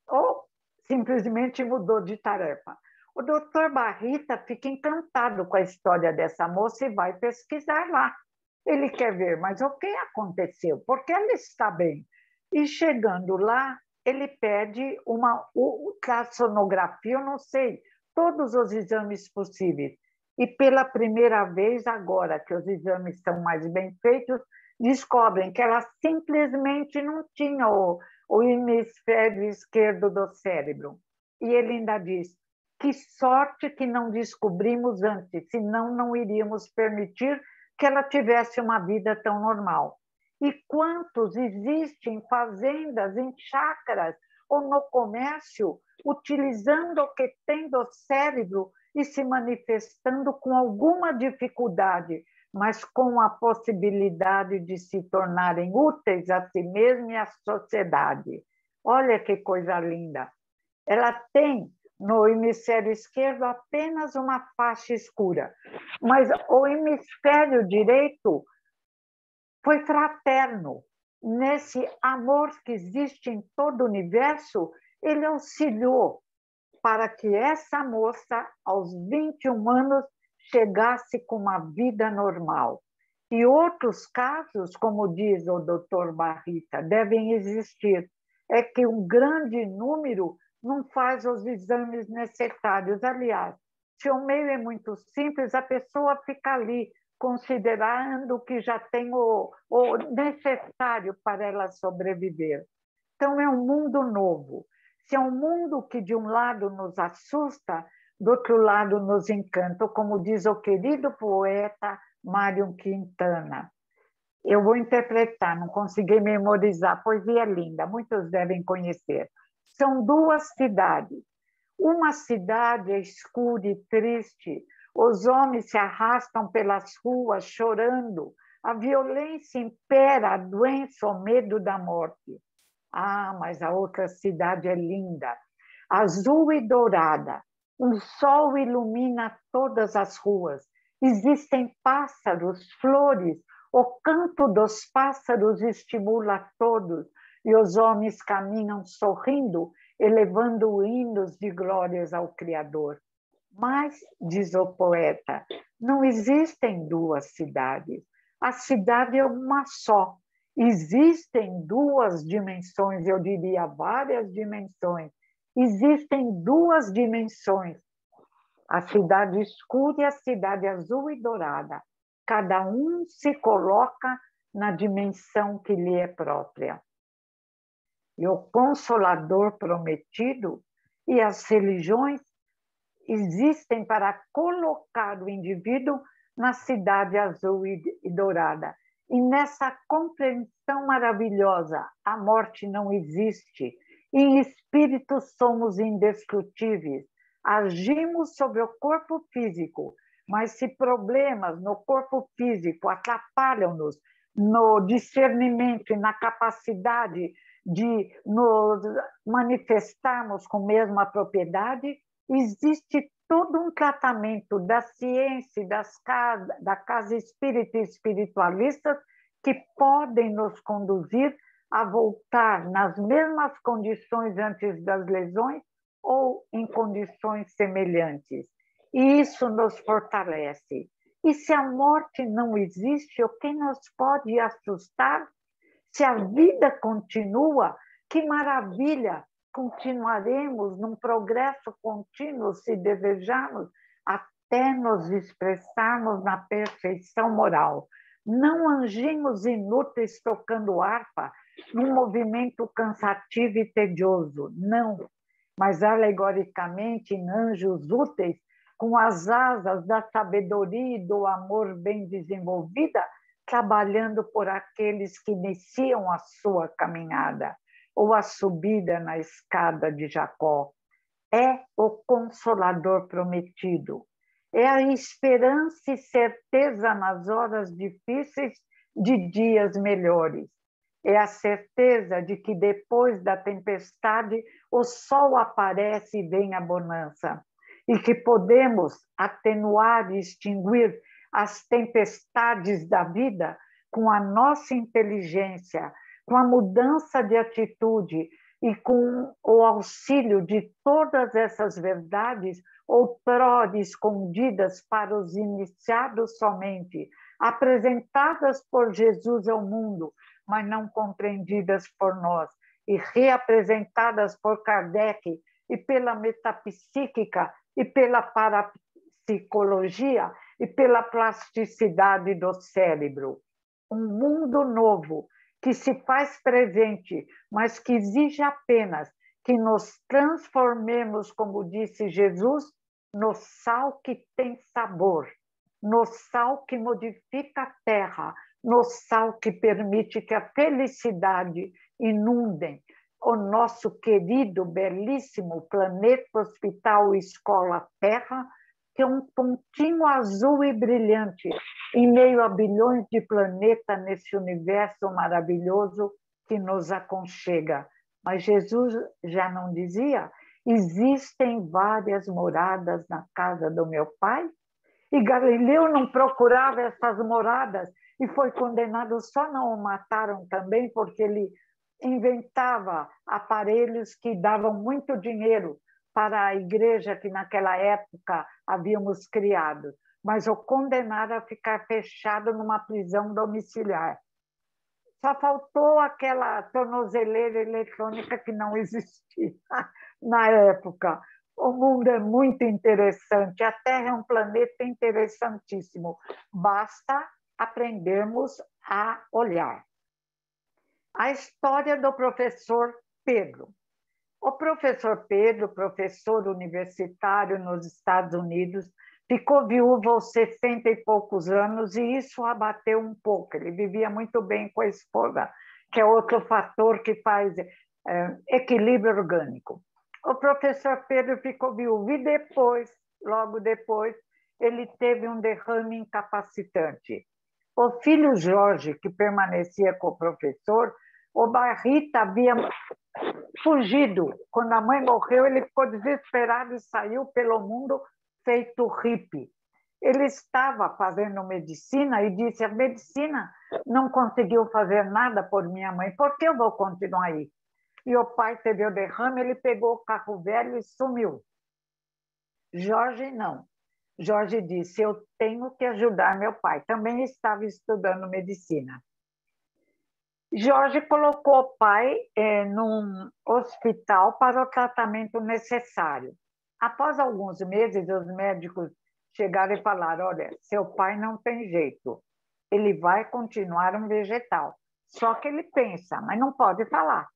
ou simplesmente mudou de tarefa. O doutor Barrita fica encantado com a história dessa moça e vai pesquisar lá. Ele quer ver, mas o que aconteceu? Por que ela está bem? E chegando lá, ele pede uma ultrassonografia, eu não sei, todos os exames possíveis. E pela primeira vez, agora que os exames estão mais bem feitos, descobrem que ela simplesmente não tinha o hemisfério esquerdo do cérebro. E ele ainda diz, que sorte que não descobrimos antes, senão não iríamos permitir que ela tivesse uma vida tão normal. E quantos existem fazendas em chácaras ou no comércio, utilizando o que tem do cérebro e se manifestando com alguma dificuldade, mas com a possibilidade de se tornarem úteis a si mesma e à sociedade. Olha que coisa linda! Ela tem no hemisfério esquerdo apenas uma faixa escura, mas o hemisfério direito foi fraterno. Nesse amor que existe em todo o universo, ele auxiliou para que essa moça, aos 21 anos, chegasse com uma vida normal. E outros casos, como diz o doutor Barrita, devem existir. É que um grande número não faz os exames necessários. Aliás, se o meio é muito simples, a pessoa fica ali, considerando que já tem o necessário para ela sobreviver. Então, é um mundo novo. Se é um mundo que de um lado nos assusta, do outro lado nos encanta, como diz o querido poeta Mário Quintana. Eu vou interpretar, não consegui memorizar, poesia linda, muitos devem conhecer. São duas cidades. Uma cidade é escura e triste, os homens se arrastam pelas ruas chorando, a violência impera, a doença, o medo da morte. Ah, mas a outra cidade é linda, azul e dourada. O sol ilumina todas as ruas. Existem pássaros, flores. O canto dos pássaros estimula todos. E os homens caminham sorrindo, elevando hinos de glórias ao Criador. Mas, diz o poeta, não existem duas cidades. A cidade é uma só. Existem duas dimensões, eu diria várias dimensões. Existem duas dimensões, a cidade escura e a cidade azul e dourada. Cada um se coloca na dimensão que lhe é própria. E o Consolador prometido e as religiões existem para colocar o indivíduo na cidade azul e dourada. E nessa compreensão maravilhosa, a morte não existe. Em espírito somos indestrutíveis. Agimos sobre o corpo físico, mas se problemas no corpo físico atrapalham-nos no discernimento e na capacidade de nos manifestarmos com a mesma propriedade, existe todo um tratamento da ciência, da casa espírita e espiritualistas que podem nos conduzir a voltar nas mesmas condições antes das lesões ou em condições semelhantes. E isso nos fortalece. E se a morte não existe, o que nos pode assustar? Se a vida continua, que maravilha! Continuaremos num progresso contínuo, se desejarmos, até nos expressarmos na perfeição moral. Não anjinhos inúteis tocando harpa, num movimento cansativo e tedioso, não, mas alegoricamente em anjos úteis, com as asas da sabedoria e do amor bem desenvolvida, trabalhando por aqueles que iniciam a sua caminhada ou a subida na escada de Jacó. É o Consolador prometido. É a esperança e certeza nas horas difíceis de dias melhores. É a certeza de que depois da tempestade o sol aparece e vem a bonança. E que podemos atenuar e extinguir as tempestades da vida com a nossa inteligência, com a mudança de atitude e com o auxílio de todas essas verdades outrora escondidas para os iniciados somente, apresentadas por Jesus ao mundo, mas não compreendidas por nós, e reapresentadas por Kardec e pela metapsíquica e pela parapsicologia e pela plasticidade do cérebro. Um mundo novo que se faz presente, mas que exige apenas que nos transformemos, como disse Jesus, no sal que tem sabor, no sal que modifica a terra, no sal que permite que a felicidade inunde o nosso querido, belíssimo planeta, hospital, escola, terra, que é um pontinho azul e brilhante em meio a bilhões de planetas nesse universo maravilhoso que nos aconchega. Mas Jesus já não dizia: existem várias moradas na casa do meu Pai? E Galileu não procurava essas moradas e foi condenado, só não o mataram também porque ele inventava aparelhos que davam muito dinheiro para a igreja que naquela época havíamos criado, mas o condenaram a ficar fechado numa prisão domiciliar. Só faltou aquela tornozeleira eletrônica que não existia na época. O mundo é muito interessante, a Terra é um planeta interessantíssimo. Basta aprendermos a olhar. A história do professor Pedro. O professor Pedro, professor universitário nos Estados Unidos, ficou viúvo aos 60 e poucos anos e isso abateu um pouco. Ele vivia muito bem com a esposa, que é outro fator que faz equilíbrio orgânico. O professor Pedro ficou viúvo e depois, logo depois, ele teve um derrame incapacitante. O filho Jorge, que permanecia com o professor, o Barrita havia fugido. Quando a mãe morreu, ele ficou desesperado e saiu pelo mundo feito hippie. Ele estava fazendo medicina e disse: a medicina não conseguiu fazer nada por minha mãe, por que eu vou continuar aí? E o pai teve o derrame, ele pegou o carro velho e sumiu. Jorge não. Jorge disse: eu tenho que ajudar meu pai. Também estava estudando medicina. Jorge colocou o pai num hospital para o tratamento necessário. Após alguns meses, os médicos chegaram e falaram: olha, seu pai não tem jeito, ele vai continuar um vegetal. Só que ele pensa, mas não pode falar.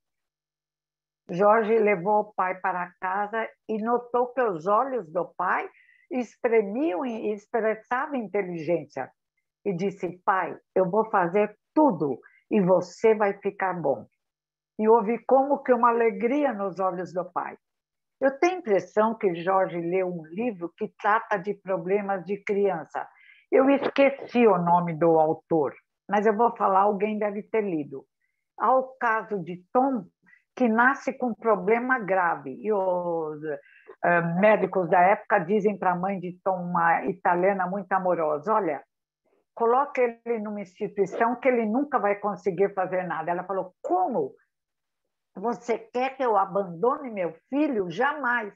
Jorge levou o pai para casa e notou que os olhos do pai exprimiam e expressavam inteligência. E disse: pai, eu vou fazer tudo e você vai ficar bom. E houve como que uma alegria nos olhos do pai. Eu tenho a impressão que Jorge leu um livro que trata de problemas de criança. Eu esqueci o nome do autor, mas eu vou falar, alguém deve ter lido. Há o caso de Tom, que nasce com um problema grave, e os médicos da época dizem para a mãe de Tom, uma italiana muito amorosa: olha, coloca ele numa instituição que ele nunca vai conseguir fazer nada. Ela falou: como? Você quer que eu abandone meu filho? Jamais.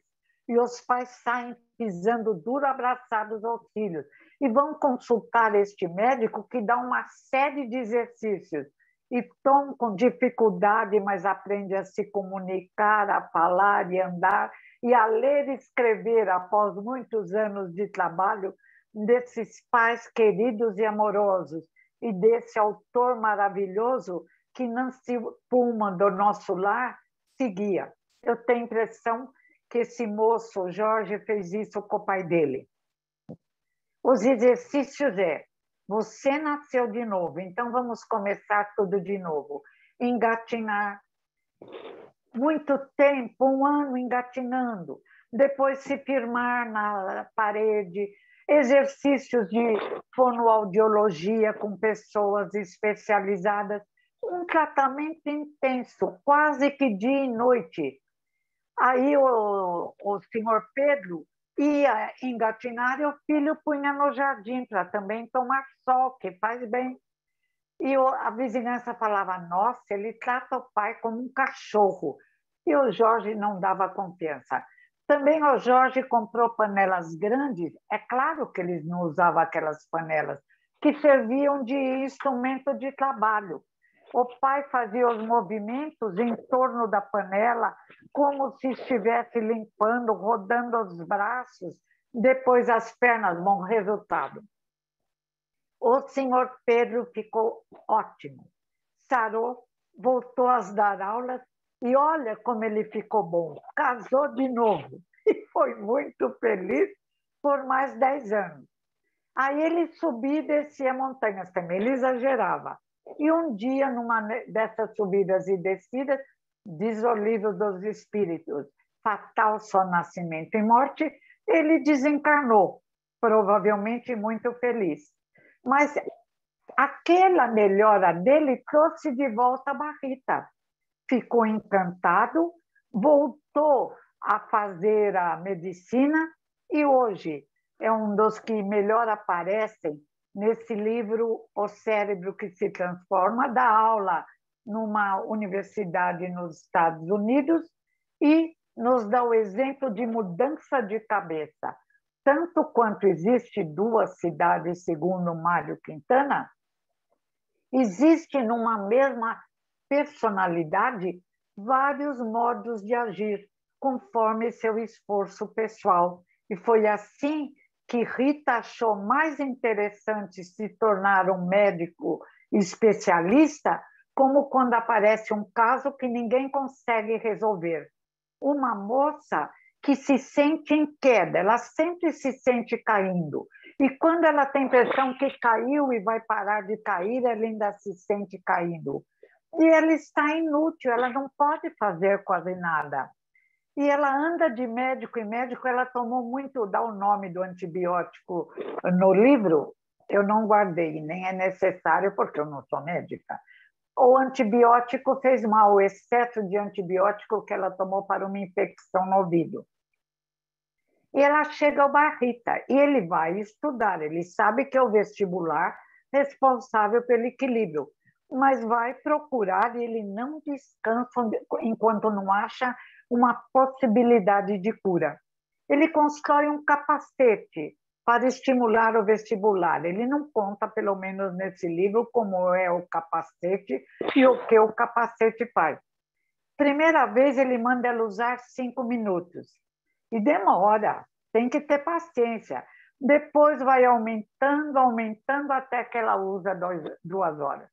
E os pais saem pisando duro, abraçados aos filhos. E vão consultar este médico que dá uma série de exercícios. E Tom, com dificuldade, mas aprende a se comunicar, a falar e andar, e a ler e escrever após muitos anos de trabalho desses pais queridos e amorosos, e desse autor maravilhoso que Nancy Pullman, do nosso lar, seguia. Eu tenho a impressão que esse moço, Jorge, fez isso com o pai dele. Os exercícios você nasceu de novo, então vamos começar tudo de novo. Engatinhar. Muito tempo, 1 ano engatinhando. Depois se firmar na parede. Exercícios de fonoaudiologia com pessoas especializadas. Um tratamento intenso, quase que dia e noite. Aí o senhor Pedro ia engatinar e o filho punha no jardim para também tomar sol, que faz bem. E a vizinhança falava: nossa, ele trata o pai como um cachorro. E o Jorge não dava confiança. Também o Jorge comprou panelas grandes. É claro que eles não usavam aquelas panelas, que serviam de instrumento de trabalho. O pai fazia os movimentos em torno da panela, como se estivesse limpando, rodando os braços, depois as pernas. Bom resultado. O senhor Pedro ficou ótimo. Sarou, voltou a dar aulas e olha como ele ficou bom. Casou de novo e foi muito feliz por mais 10 anos. Aí ele subia e descia montanhas também, ele exagerava. E um dia, numa dessas subidas e descidas, diz o livro dos Espíritos, fatal só nascimento e morte, ele desencarnou, provavelmente muito feliz. Mas aquela melhora dele trouxe de volta a Barrita. Ficou encantado, voltou a fazer a medicina e hoje é um dos que melhor aparecem nesse livro O Cérebro que se Transforma, dá aula numa universidade nos Estados Unidos e nos dá o exemplo de mudança de cabeça. Tanto quanto existe 2 cidades, segundo Mário Quintana, existe numa mesma personalidade vários modos de agir, conforme seu esforço pessoal. E foi assim que Rita achou mais interessante se tornar um médico especialista, como quando aparece um caso que ninguém consegue resolver. uma moça que se sente em queda, ela sempre se sente caindo. E quando ela tem a impressão que caiu e vai parar de cair, ela ainda se sente caindo. E ela está inútil, ela não pode fazer quase nada. E ela anda de médico em médico, ela tomou muito, dá o nome do antibiótico no livro, eu não guardei, nem é necessário, porque eu não sou médica. O antibiótico fez mal, o excesso de antibiótico que ela tomou para uma infecção no ouvido. E ela chega ao Barrita, e ele vai estudar, ele sabe que é o vestibular responsável pelo equilíbrio, mas vai procurar e ele não descansa enquanto não acha uma possibilidade de cura. Ele constrói um capacete para estimular o vestibular. Ele não conta, pelo menos nesse livro, como é o capacete e o que o capacete faz. Primeira vez ele manda ela usar 5 minutos. E demora, tem que ter paciência. Depois vai aumentando, aumentando, até que ela usa 2 horas.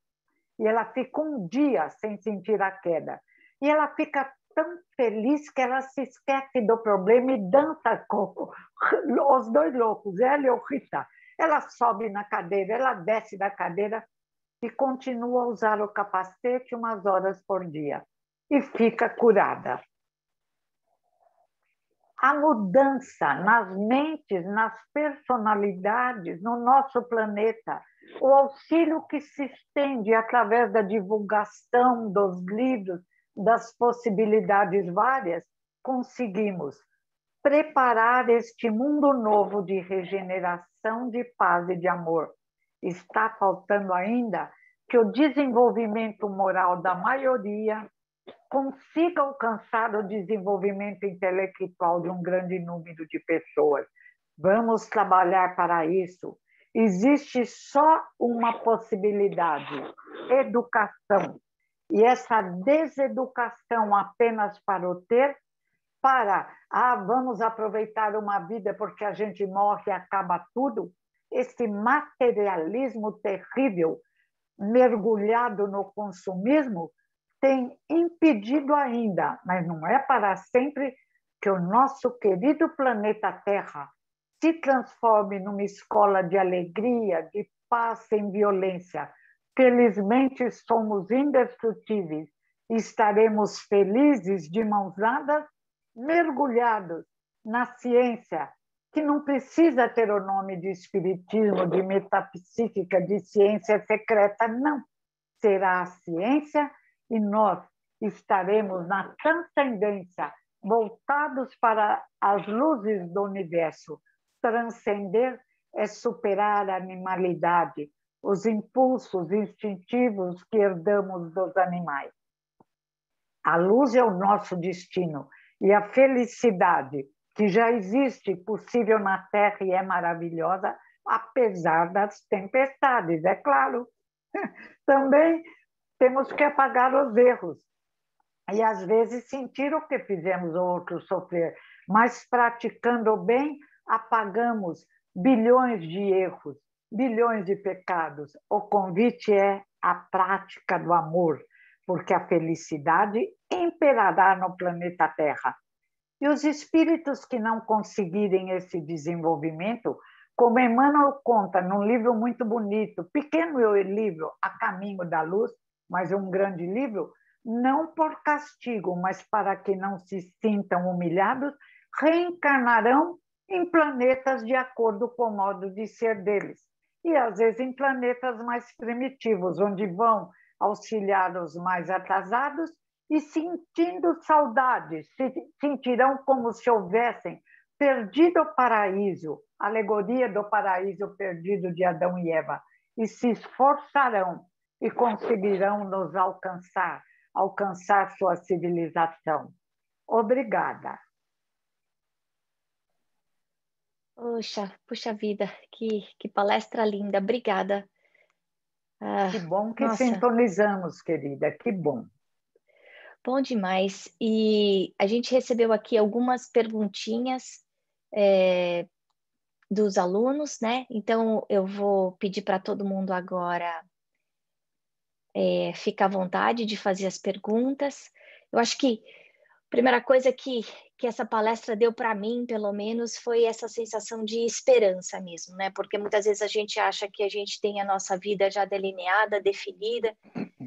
E ela fica um dia sem sentir a queda. E ela fica tão feliz que ela se esquece do problema e dança com os dois loucos, ela e o Rita. Ela sobe na cadeira, ela desce da cadeira e continua a usar o capacete umas horas por dia. E fica curada. A mudança nas mentes, nas personalidades, no nosso planeta, o auxílio que se estende através da divulgação dos livros, das possibilidades várias, conseguimos preparar este mundo novo de regeneração, de paz e de amor. Está faltando ainda que o desenvolvimento moral da maioria consiga alcançar o desenvolvimento intelectual de um grande número de pessoas. Vamos trabalhar para isso. Existe só uma possibilidade: educação. E essa deseducação apenas para o ter, vamos aproveitar uma vida porque a gente morre e acaba tudo, esse materialismo terrível, mergulhado no consumismo, tem impedido ainda, mas não é para sempre, que o nosso querido planeta Terra se transforme numa escola de alegria, de paz sem violência. Felizmente, somos indestrutíveis e estaremos felizes de mãos dadas, mergulhados na ciência, que não precisa ter o nome de espiritismo, de metafísica, de ciência secreta, não. Será a ciência e nós estaremos na transcendência, voltados para as luzes do universo. Transcender é superar a animalidade, os impulsos instintivos que herdamos dos animais. A luz é o nosso destino e a felicidade, que já existe, possível na Terra e é maravilhosa, apesar das tempestades, é claro. Também temos que apagar os erros e, às vezes, sentir o que fizemos o outro sofrer, mas praticando o bem, apagamos bilhões de erros, bilhões de pecados. O convite é a prática do amor, porque a felicidade imperará no planeta Terra. E os espíritos que não conseguirem esse desenvolvimento, como Emmanuel conta num livro muito bonito, pequeno livro, A Caminho da Luz, mas um grande livro, não por castigo, mas para que não se sintam humilhados, reencarnarão em planetas de acordo com o modo de ser deles. E, às vezes, em planetas mais primitivos, onde vão auxiliar os mais atrasados e, sentindo saudades, se sentirão como se houvessem perdido o paraíso, alegoria do paraíso perdido de Adão e Eva, e se esforçarão e conseguirão nos alcançar sua civilização. Obrigada. Puxa vida, que palestra linda, obrigada. Que bom que nossa, sintonizamos, querida, que bom. Bom demais. E a gente recebeu aqui algumas perguntinhas dos alunos, né? Então, eu vou pedir para todo mundo agora ficar à vontade de fazer as perguntas. Eu acho que Primeira coisa que essa palestra deu para mim, pelo menos, foi essa sensação de esperança mesmo, né? Porque muitas vezes a gente acha que a gente tem a nossa vida já delineada, definida,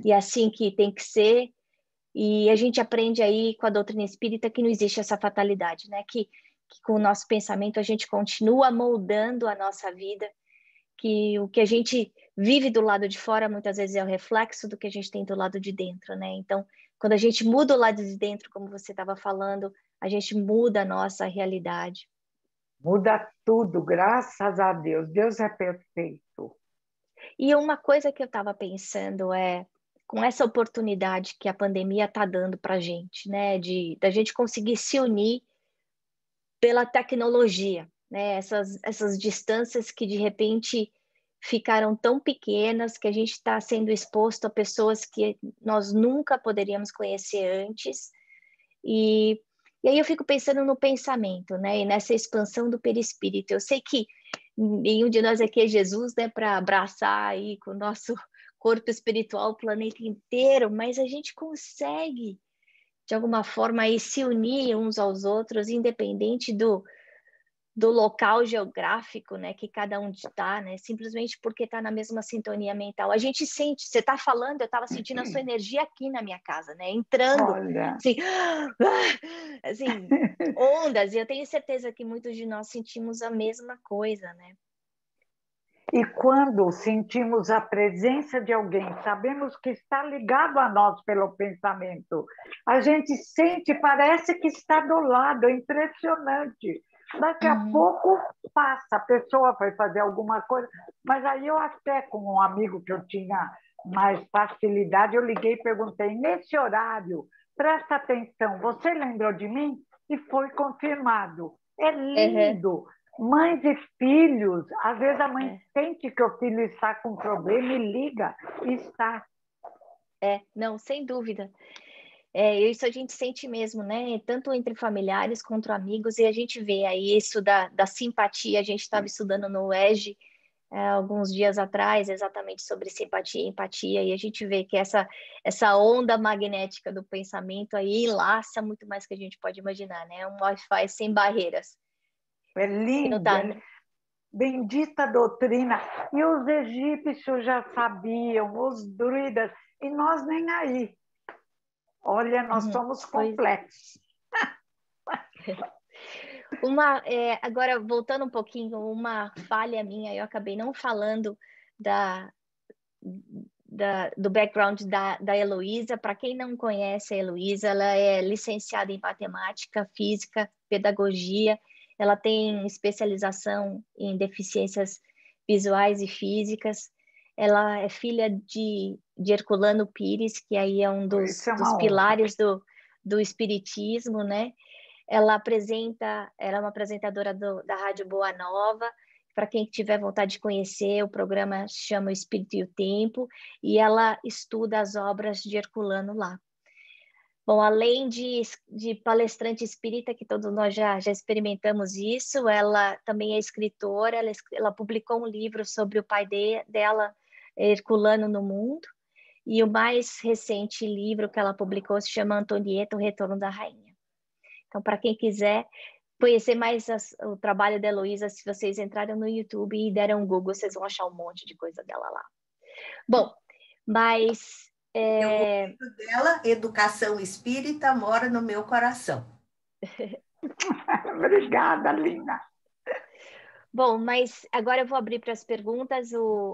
e é assim que tem que ser. E a gente aprende aí com a doutrina espírita que não existe essa fatalidade, né? Que com o nosso pensamento a gente continua moldando a nossa vida, que o que a gente vive do lado de fora muitas vezes é o reflexo do que a gente tem do lado de dentro, né? Então, quando a gente muda o lado de dentro, como você estava falando, a gente muda a nossa realidade. Muda tudo, graças a Deus. Deus é perfeito. E uma coisa que eu estava pensando é, com essa oportunidade que a pandemia está dando para a gente, né? Da gente conseguir se unir pela tecnologia, né? Essas distâncias que de repente ficaram tão pequenas que a gente está sendo exposto a pessoas que nós nunca poderíamos conhecer antes. E aí eu fico pensando no pensamento, né? E nessa expansão do perispírito. Eu sei que nenhum de nós aqui é Jesus, né? Para abraçar aí com o nosso corpo espiritual o planeta inteiro, mas a gente consegue de alguma forma aí se unir uns aos outros, independente do local geográfico, né, que cada um está, né, simplesmente porque está na mesma sintonia mental. A gente sente, você está falando, eu estava sentindo a sua energia aqui na minha casa, né, entrando, Olha. assim, assim, ondas, e eu tenho certeza que muitos de nós sentimos a mesma coisa, né. E quando sentimos a presença de alguém, sabemos que está ligado a nós pelo pensamento, a gente sente, parece que está do lado, é impressionante. Daqui a pouco passa, a pessoa foi fazer alguma coisa, mas aí eu até com um amigo que eu tinha mais facilidade, eu liguei e perguntei, nesse horário, presta atenção, você lembrou de mim? E foi confirmado. É lindo. Mães e filhos, às vezes a mãe sente que o filho está com problema e liga, e está. Não, sem dúvida. Isso a gente sente mesmo, né? Tanto entre familiares quanto amigos, e a gente vê aí isso da simpatia. A gente estava estudando no UERJ alguns dias atrás, exatamente sobre simpatia e empatia, e a gente vê que essa onda magnética do pensamento aí enlaça muito mais que a gente pode imaginar, né? Um Wi-Fi sem barreiras. É lindo, bendita doutrina. E os egípcios já sabiam, os druidas, e nós nem aí. Olha, nós somos complexos. Agora, voltando um pouquinho, uma falha minha, eu acabei não falando do background da Heloísa. Para quem não conhece a Heloísa, ela é licenciada em matemática, física, pedagogia, ela tem especialização em deficiências visuais e físicas, ela é filha de Herculano Pires, que aí é um dos pilares do espiritismo, né? Ela é uma apresentadora da Rádio Boa Nova. Para quem tiver vontade de conhecer, o programa chama O Espírito e o Tempo, e ela estuda as obras de Herculano lá. Bom, além de palestrante espírita, que todos nós já experimentamos isso, ela também é escritora, ela publicou um livro sobre o pai dela, Herculano no Mundo, e o mais recente livro que ela publicou se chama Antonieta, o Retorno da Rainha. Então, para quem quiser conhecer mais o trabalho da Heloísa, se vocês entrarem no YouTube e derem um Google, vocês vão achar um monte de coisa dela lá. Bom, mas... O livro dela, Educação Espírita, mora no meu coração. Obrigada, linda. Bom, mas agora eu vou abrir para as perguntas.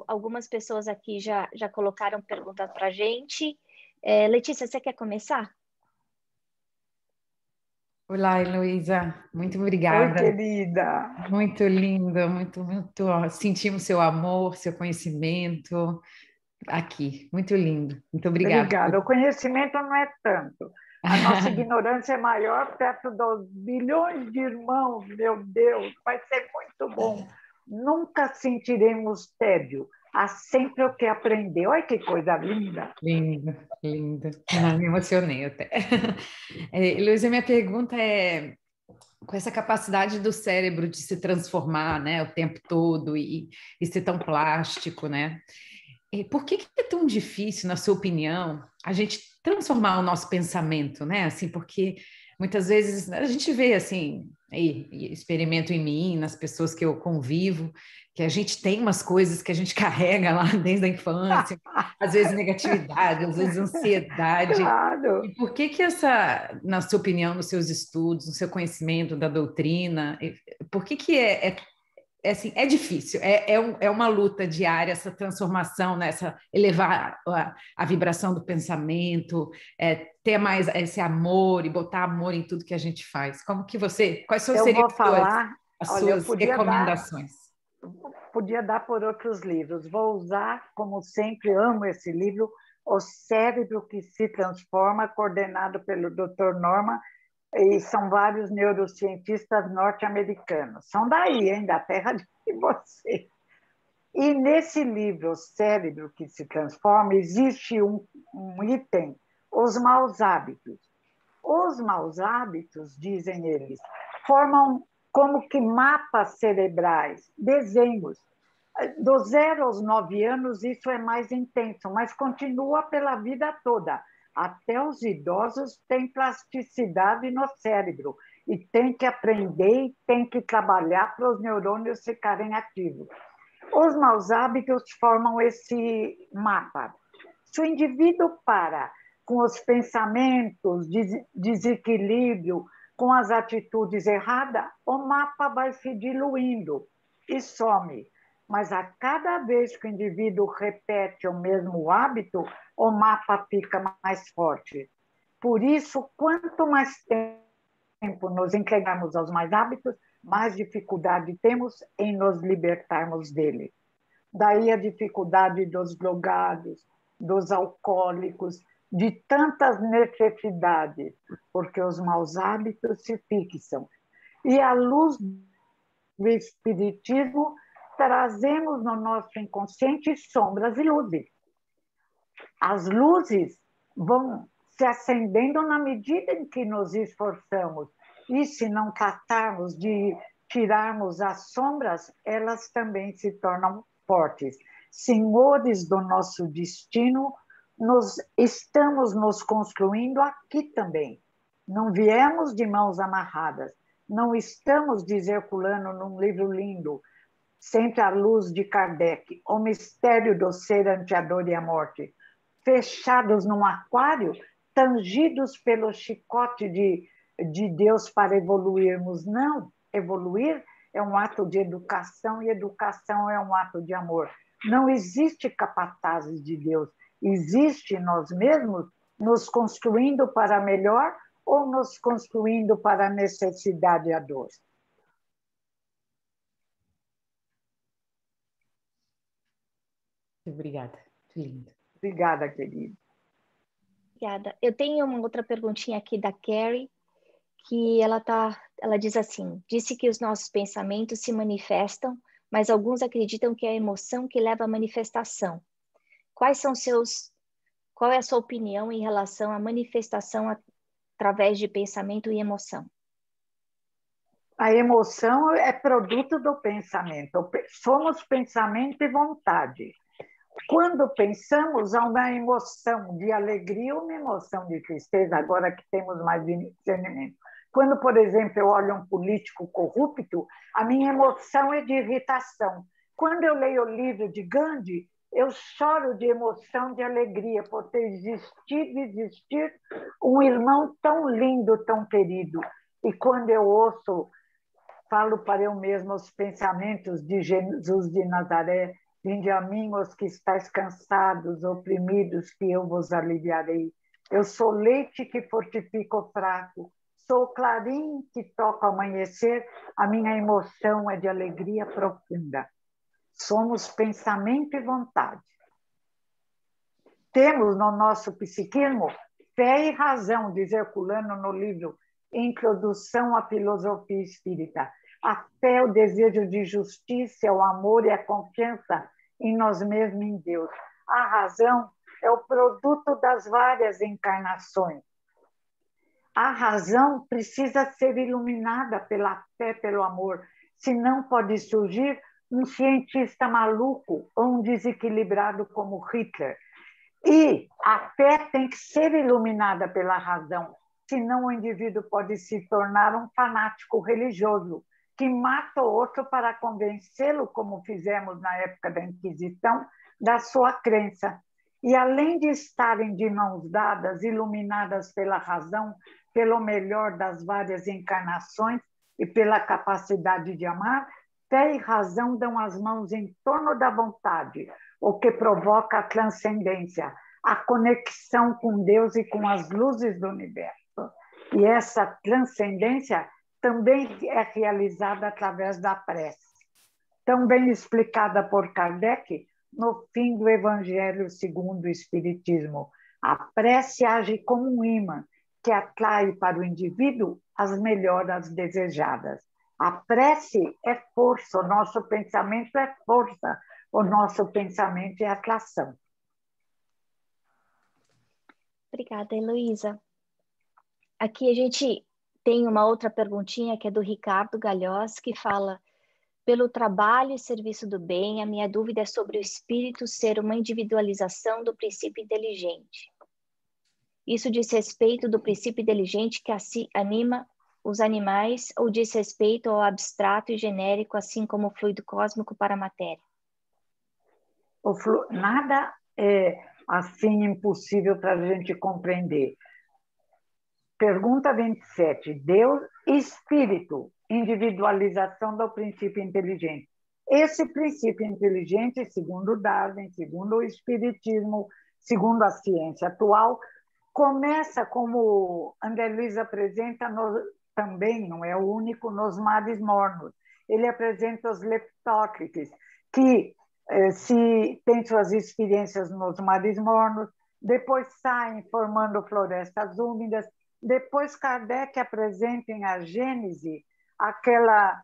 Algumas pessoas aqui já colocaram perguntas para a gente. Letícia, você quer começar? Olá, Heloísa, muito obrigada. Oi, querida. Muito linda, muito, muito. Sentimos seu amor, seu conhecimento aqui. Muito lindo. Muito obrigada. Obrigada. O conhecimento não é tanto. A nossa ignorância é maior perto dos bilhões de irmãos, meu Deus, vai ser muito bom. Nunca sentiremos tédio. Há sempre o que aprender. Olha que coisa linda. Linda, linda. Me emocionei até. Heloísa, minha pergunta é, com essa capacidade do cérebro de se transformar, né, o tempo todo e ser tão plástico, né? Por que é tão difícil, na sua opinião, a gente transformar o nosso pensamento, né? Assim, porque muitas vezes a gente vê assim, e experimento em mim, nas pessoas que eu convivo, que a gente tem umas coisas que a gente carrega lá desde a infância, às vezes negatividade, às vezes ansiedade. Claro. E por que que essa, na sua opinião, nos seus estudos, no seu conhecimento da doutrina, por que que é assim, é difícil, é uma luta diária essa transformação, né? Elevar a vibração do pensamento, ter mais esse amor e botar amor em tudo que a gente faz. Como que você, quais Eu seriam vou falar, as olha, eu suas recomendações? podia dar por outros livros. Vou usar, como sempre, amo esse livro, O Cérebro que se Transforma, coordenado pelo Dr. Norman, e são vários neurocientistas norte-americanos. São daí, hein, da terra de você. E nesse livro, O Cérebro que se Transforma, existe um item, os maus hábitos. Os maus hábitos, dizem eles, formam como que mapas cerebrais, desenhos. Do 0 aos 9 anos, isso é mais intenso, mas continua pela vida toda. Até os idosos têm plasticidade no cérebro e tem que aprender e tem que trabalhar para os neurônios ficarem ativos. Os maus hábitos formam esse mapa. Se o indivíduo para com os pensamentos, desequilíbrio, com as atitudes erradas, o mapa vai se diluindo e some. Mas a cada vez que o indivíduo repete o mesmo hábito, o mapa fica mais forte. Por isso, quanto mais tempo nos entregarmos aos mais hábitos, mais dificuldade temos em nos libertarmos dele. Daí a dificuldade dos drogados, dos alcoólicos, de tantas necessidades, porque os maus hábitos se fixam. E à luz do Espiritismo, trazemos no nosso inconsciente sombras e luzes. As luzes vão se acendendo na medida em que nos esforçamos. E se não tratarmos de tirarmos as sombras, elas também se tornam fortes. Senhores do nosso destino, estamos nos construindo aqui também. Não viemos de mãos amarradas. Não estamos, diz Herculano num livro lindo, sempre à luz de Kardec, O Mistério do Ser ante a Dor e a Morte, fechados num aquário, tangidos pelo chicote de Deus para evoluirmos. Não, evoluir é um ato de educação e educação é um ato de amor. Não existe capatazes de Deus, existe nós mesmos nos construindo para melhor ou nos construindo para a necessidade e a dor. Obrigada, lindo. Obrigada, querida. Obrigada. Eu tenho uma outra perguntinha aqui da Carrie, que ela diz assim: disse que os nossos pensamentos se manifestam, mas alguns acreditam que é a emoção que leva à manifestação. Qual é a sua opinião em relação à manifestação através de pensamento e emoção? A emoção é produto do pensamento. Somos pensamento e vontade. Quando pensamos, há uma emoção de alegria ou uma emoção de tristeza, agora que temos mais discernimento. Quando, por exemplo, eu olho um político corrupto, a minha emoção é de irritação. Quando eu leio o livro de Gandhi, eu choro de emoção, de alegria, por ter existido um irmão tão lindo, tão querido. E quando eu ouço, falo para eu mesmo os pensamentos de Jesus de Nazaré: vinde a mim os que estáis cansados, oprimidos, que eu vos aliviarei. Eu sou leite que fortifica o fraco, sou clarim que toca o amanhecer, a minha emoção é de alegria profunda. Somos pensamento e vontade. Temos no nosso psiquismo fé e razão, diz Herculano no livro Introdução à Filosofia Espírita. A fé é o desejo de justiça, o amor e a confiança em nós mesmos, em Deus. A razão é o produto das várias encarnações. A razão precisa ser iluminada pela fé, pelo amor, senão pode surgir um cientista maluco ou um desequilibrado como Hitler. E a fé tem que ser iluminada pela razão, senão o indivíduo pode se tornar um fanático religioso, que mata o outro para convencê-lo, como fizemos na época da Inquisição, da sua crença. E além de estarem de mãos dadas, iluminadas pela razão, pelo melhor das várias encarnações e pela capacidade de amar, fé e razão dão as mãos em torno da vontade, o que provoca a transcendência, a conexão com Deus e com as luzes do universo. E essa transcendência também é realizada através da prece, tão bem explicada por Kardec no fim do Evangelho segundo o Espiritismo. A prece age como um imã que atrai para o indivíduo as melhoras desejadas. A prece é força, o nosso pensamento é força, o nosso pensamento é atração. Obrigada, Heloísa. Aqui a gente tem uma outra perguntinha que é do Ricardo Galhós, que fala: pelo trabalho e serviço do bem, a minha dúvida é sobre o espírito ser uma individualização do princípio inteligente. Isso diz respeito do princípio inteligente que anima os animais ou diz respeito ao abstrato e genérico, assim como o fluido cósmico para a matéria? Nada é assim impossível para a gente compreender. Pergunta 27. Deus, espírito, individualização do princípio inteligente. Esse princípio inteligente, segundo Darwin, segundo o espiritismo, segundo a ciência atual, começa, como André Luiz apresenta, também, não é o único, nos mares mornos. Ele apresenta os leptócrites, que se tem suas experiências nos mares mornos, depois saem formando florestas úmidas. Depois Kardec apresenta em A Gênese aquela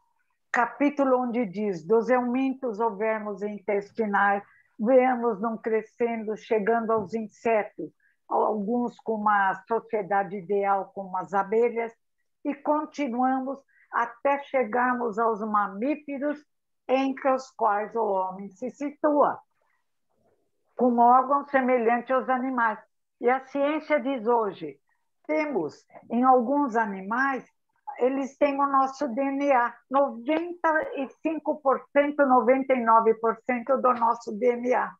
capítulo onde diz: dos eumintos ou vermes intestinais, vemos num crescendo, chegando aos insetos, alguns com uma sociedade ideal como as abelhas, e continuamos até chegarmos aos mamíferos, entre os quais o homem se situa, com órgãos semelhantes aos animais. E a ciência diz hoje, temos em alguns animais, eles têm o nosso DNA, 95%, 99% do nosso DNA.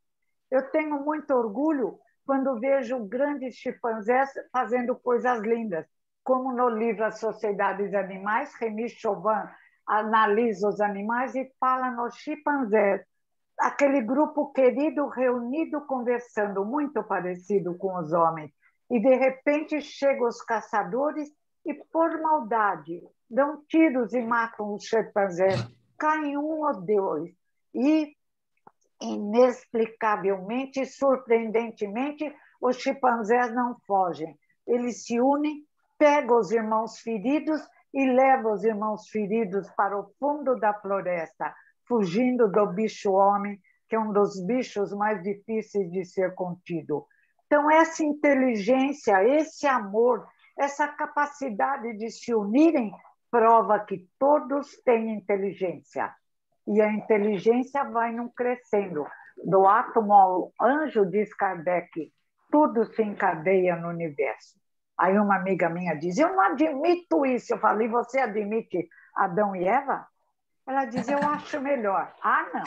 Eu tenho muito orgulho quando vejo grandes chimpanzés fazendo coisas lindas, como no livro As Sociedades Animais, Remy Chauvin analisa os animais e fala nos chimpanzés, aquele grupo querido reunido conversando, muito parecido com os homens. E, de repente, chegam os caçadores e, por maldade, dão tiros e matam os chimpanzés. Caem um ou dois. E, inexplicavelmente e surpreendentemente, os chimpanzés não fogem. Eles se unem, pegam os irmãos feridos e levam os irmãos feridos para o fundo da floresta, fugindo do bicho-homem, que é um dos bichos mais difíceis de ser contido. Então, essa inteligência, esse amor, essa capacidade de se unirem, prova que todos têm inteligência. E a inteligência vai num crescendo. Do átomo ao anjo, diz Kardec, tudo se encadeia no universo. Aí uma amiga minha diz, eu não admito isso. Eu falei, você admite Adão e Eva? Ela diz, eu acho melhor. Ah, não.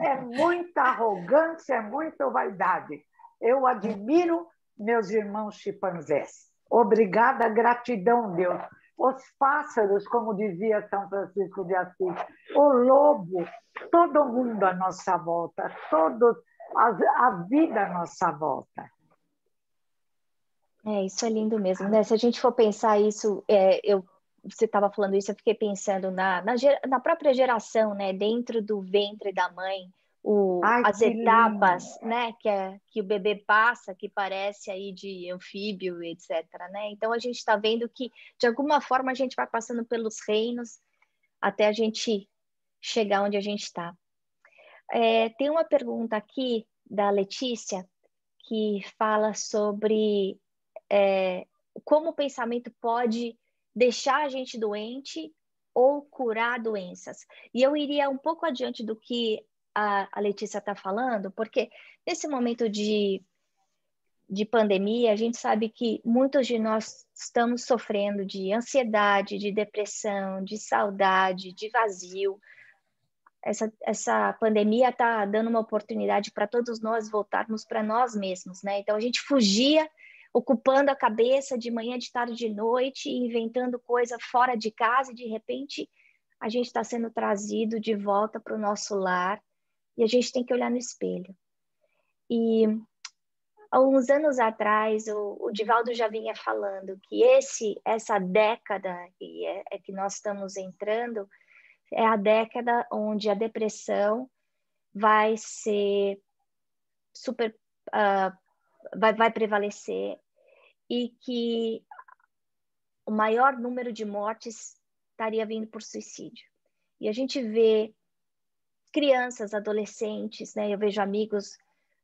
É muita arrogância, é muita vaidade. Eu admiro meus irmãos chimpanzés. Obrigada, gratidão, Deus. Os pássaros, como dizia São Francisco de Assis, o lobo, todo mundo à nossa volta, a vida à nossa volta. Isso é lindo mesmo, né? Se a gente for pensar isso, você estava falando isso, eu fiquei pensando na própria geração, né? Dentro do ventre da mãe, as etapas, né? Que o bebê passa, que parece aí de anfíbio, etc. Né? Então a gente está vendo que, de alguma forma, a gente vai passando pelos reinos até a gente chegar onde a gente está. Tem uma pergunta aqui da Letícia que fala sobre como o pensamento pode deixar a gente doente ou curar doenças. E eu iria um pouco adiante do que a Letícia está falando, porque nesse momento de de pandemia, a gente sabe que muitos de nós estamos sofrendo de ansiedade, de depressão, de saudade, de vazio. Essa pandemia está dando uma oportunidade para todos nós voltarmos para nós mesmos, né? Então, a gente fugia, ocupando a cabeça de manhã, de tarde, de noite, inventando coisa fora de casa, e de repente a gente está sendo trazido de volta para o nosso lar, e a gente tem que olhar no espelho. E há uns anos atrás, o Divaldo já vinha falando que essa década que nós estamos entrando é a década onde a depressão vai ser super, vai prevalecer, e que o maior número de mortes estaria vindo por suicídio. E a gente vê crianças, adolescentes, né? Eu vejo amigos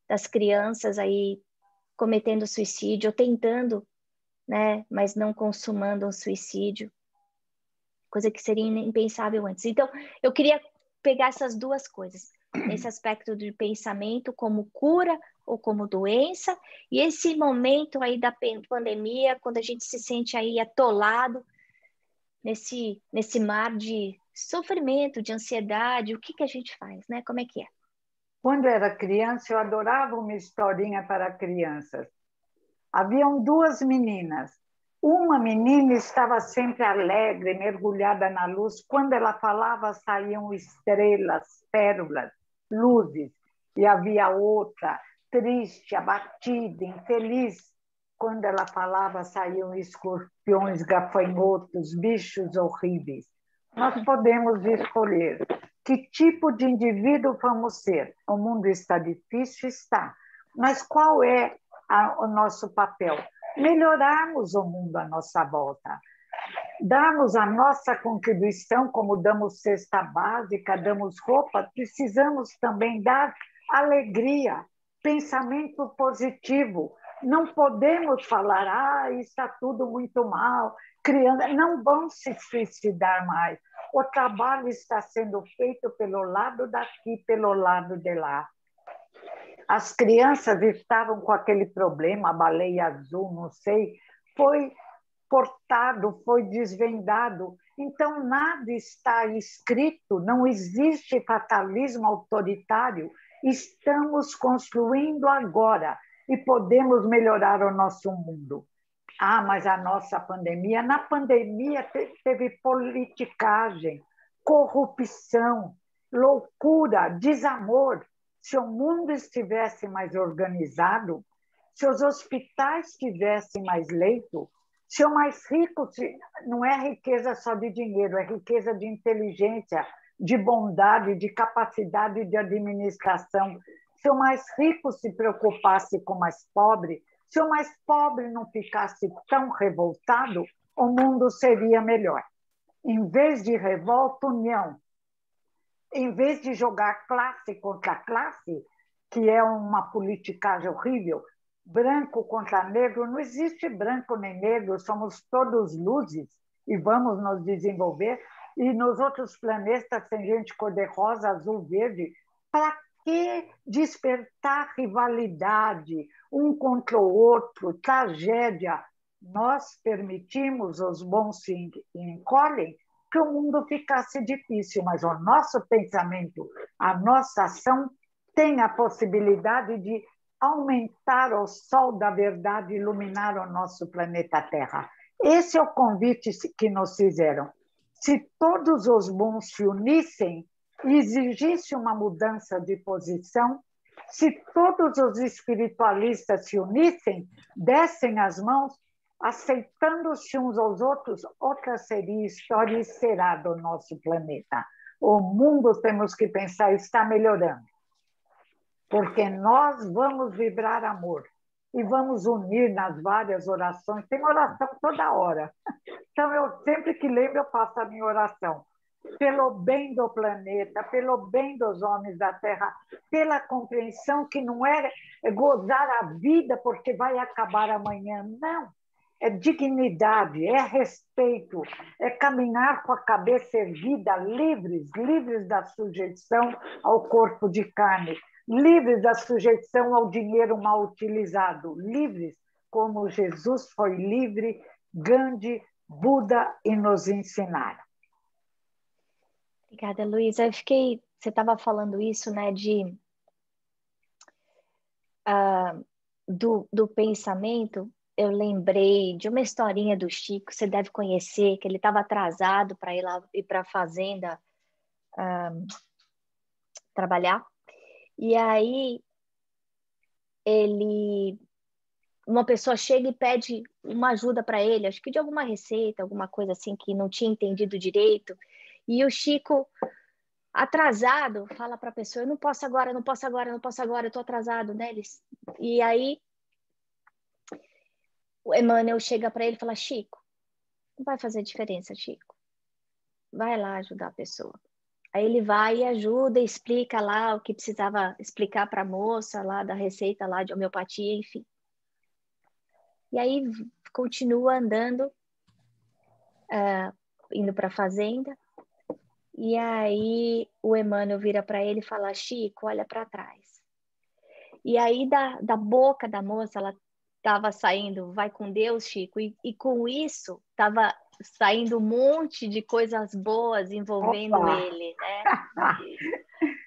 das crianças aí cometendo suicídio, ou tentando, né? Mas não consumando um suicídio, coisa que seria impensável antes. Então, eu queria pegar essas duas coisas, esse aspecto de pensamento como cura ou como doença, e esse momento aí da pandemia, quando a gente se sente aí atolado nesse mar de sofrimento, de ansiedade, o que a gente faz, né? Como é que é? Quando eu era criança, eu adorava uma historinha para crianças. Haviam duas meninas. Uma menina estava sempre alegre, mergulhada na luz. Quando ela falava, saíam estrelas, pérolas, luzes. E havia outra, triste, abatida, infeliz. Quando ela falava, saíam escorpiões, gafanhotos, bichos horríveis. Nós podemos escolher que tipo de indivíduo vamos ser. O mundo está difícil? Está. Mas qual é o nosso papel? Melhorarmos o mundo à nossa volta. Darmos a nossa contribuição, como damos cesta básica, damos roupa, precisamos também dar alegria, pensamento positivo. Não podemos falar, está tudo muito mal, crianças não vão se suicidar mais. O trabalho está sendo feito pelo lado daqui, pelo lado de lá. As crianças estavam com aquele problema, a baleia azul, não sei, foi cortado, foi desvendado. Então, nada está escrito, não existe fatalismo autoritário. Estamos construindo agora e podemos melhorar o nosso mundo. Mas a nossa pandemia, na pandemia teve politicagem, corrupção, loucura, desamor. Se o mundo estivesse mais organizado, se os hospitais tivessem mais leito, se o mais rico, não é riqueza só de dinheiro, é riqueza de inteligência, de bondade, de capacidade de administração. Se o mais rico se preocupasse com o mais pobre, se o mais pobre não ficasse tão revoltado, o mundo seria melhor. Em vez de revolta, união. Em vez de jogar classe contra classe, que é uma politicagem horrível, branco contra negro, não existe branco nem negro, somos todos luzes e vamos nos desenvolver. E nos outros planetas tem gente cor-de-rosa, azul, verde. Para que despertar rivalidade um contra o outro, tragédia? Nós permitimos, os bons se encolhem, que o mundo ficasse difícil, mas o nosso pensamento, a nossa ação tem a possibilidade de aumentar o sol da verdade, iluminar o nosso planeta Terra. Esse é o convite que nos fizeram. Se todos os bons se unissem e exigisse uma mudança de posição, se todos os espiritualistas se unissem, dessem as mãos, aceitando-se uns aos outros, outra seria história e será do nosso planeta. O mundo, temos que pensar, está melhorando. Porque nós vamos vibrar amor e vamos unir nas várias orações. Tem oração toda hora. Então, eu sempre que lembro, eu faço a minha oração. Pelo bem do planeta, pelo bem dos homens da Terra, pela compreensão que não é gozar a vida porque vai acabar amanhã. Não. É dignidade, é respeito, é caminhar com a cabeça erguida, livres da sujeição ao corpo de carne. livres da sujeição ao dinheiro mal utilizado, livres como Jesus foi livre, Gandhi, Buda e nos ensinaram. Obrigada, Luísa. Você estava falando isso, né, do pensamento. Eu lembrei de uma historinha do Chico, você deve conhecer, que ele estava atrasado para ir para a fazenda trabalhar. E aí uma pessoa chega e pede uma ajuda para ele, acho que de alguma receita, alguma coisa assim que não tinha entendido direito. E o Chico, atrasado, fala para a pessoa: eu não posso agora, não posso agora, não posso agora, eu estou atrasado, né? E aí o Emmanuel chega para ele e fala: Chico, não vai fazer diferença, Chico. Vai lá ajudar a pessoa. Aí ele vai e ajuda, explica lá o que precisava explicar para a moça lá da receita lá de homeopatia, enfim. E aí continua andando, indo para a fazenda. E aí o Emmanuel vira para ele e fala: Chico, olha para trás. E aí da boca da moça, ela estava saindo: vai com Deus, Chico. E com isso estava saindo um monte de coisas boas envolvendo ele, né?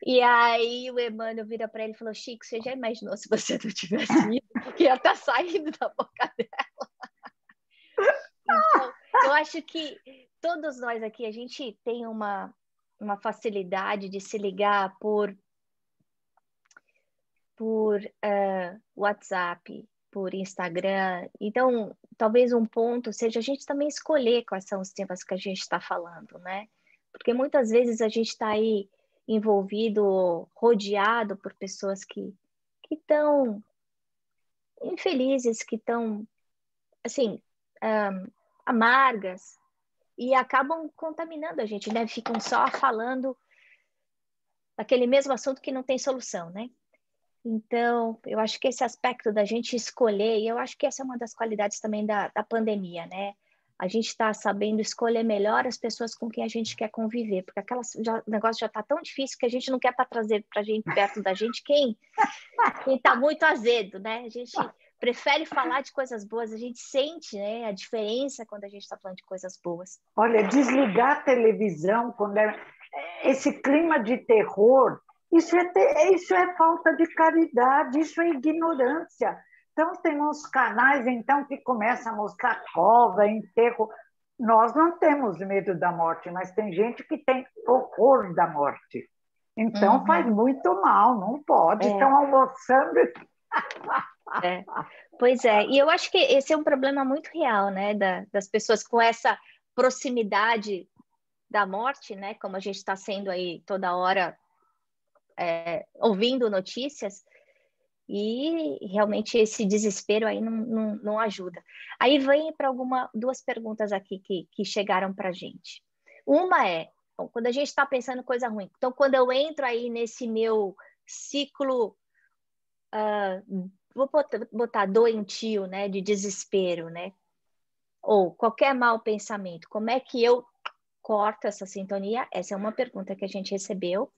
E aí o Emmanuel vira para ele e falou: Chico, você já imaginou se você não tivesse ido? Porque ia estar saindo da boca dela. Então, eu acho que todos nós aqui, a gente tem uma facilidade de se ligar por WhatsApp, por Instagram. Então, talvez um ponto seja a gente também escolher quais são os temas que a gente está falando, né? Porque muitas vezes a gente está aí envolvido, rodeado por pessoas que estão infelizes, que estão, assim, amargas, e acabam contaminando a gente, né? Ficam só falando daquele mesmo assunto que não tem solução, né? Então, eu acho que esse aspecto da gente escolher, e eu acho que essa é uma das qualidades também da pandemia, né? A gente está sabendo escolher melhor as pessoas com quem a gente quer conviver, porque o negócio já está tão difícil que a gente não quer estar trazendo para gente perto da gente quem está muito azedo, né? A gente prefere falar de coisas boas, a gente sente, né, a diferença quando a gente está falando de coisas boas. Olha, desligar a televisão, quando esse clima de terror, isso é falta de caridade, isso é ignorância. Então, tem uns canais então, que começam a mostrar cova, enterro. Nós não temos medo da morte, mas tem gente que tem horror da morte. Então, faz muito mal, não pode. Estão almoçando. Pois é, e eu acho que esse é um problema muito real, né, das pessoas com essa proximidade da morte, né, como a gente está sendo aí toda hora ouvindo notícias, e realmente esse desespero aí não ajuda. Aí vem para duas perguntas aqui que chegaram para a gente. Uma é, bom, quando a gente está pensando coisa ruim, então quando eu entro aí nesse meu ciclo, vou botar doentio, né, de desespero, né, ou qualquer mau pensamento, como é que eu corto essa sintonia? Essa é uma pergunta que a gente recebeu.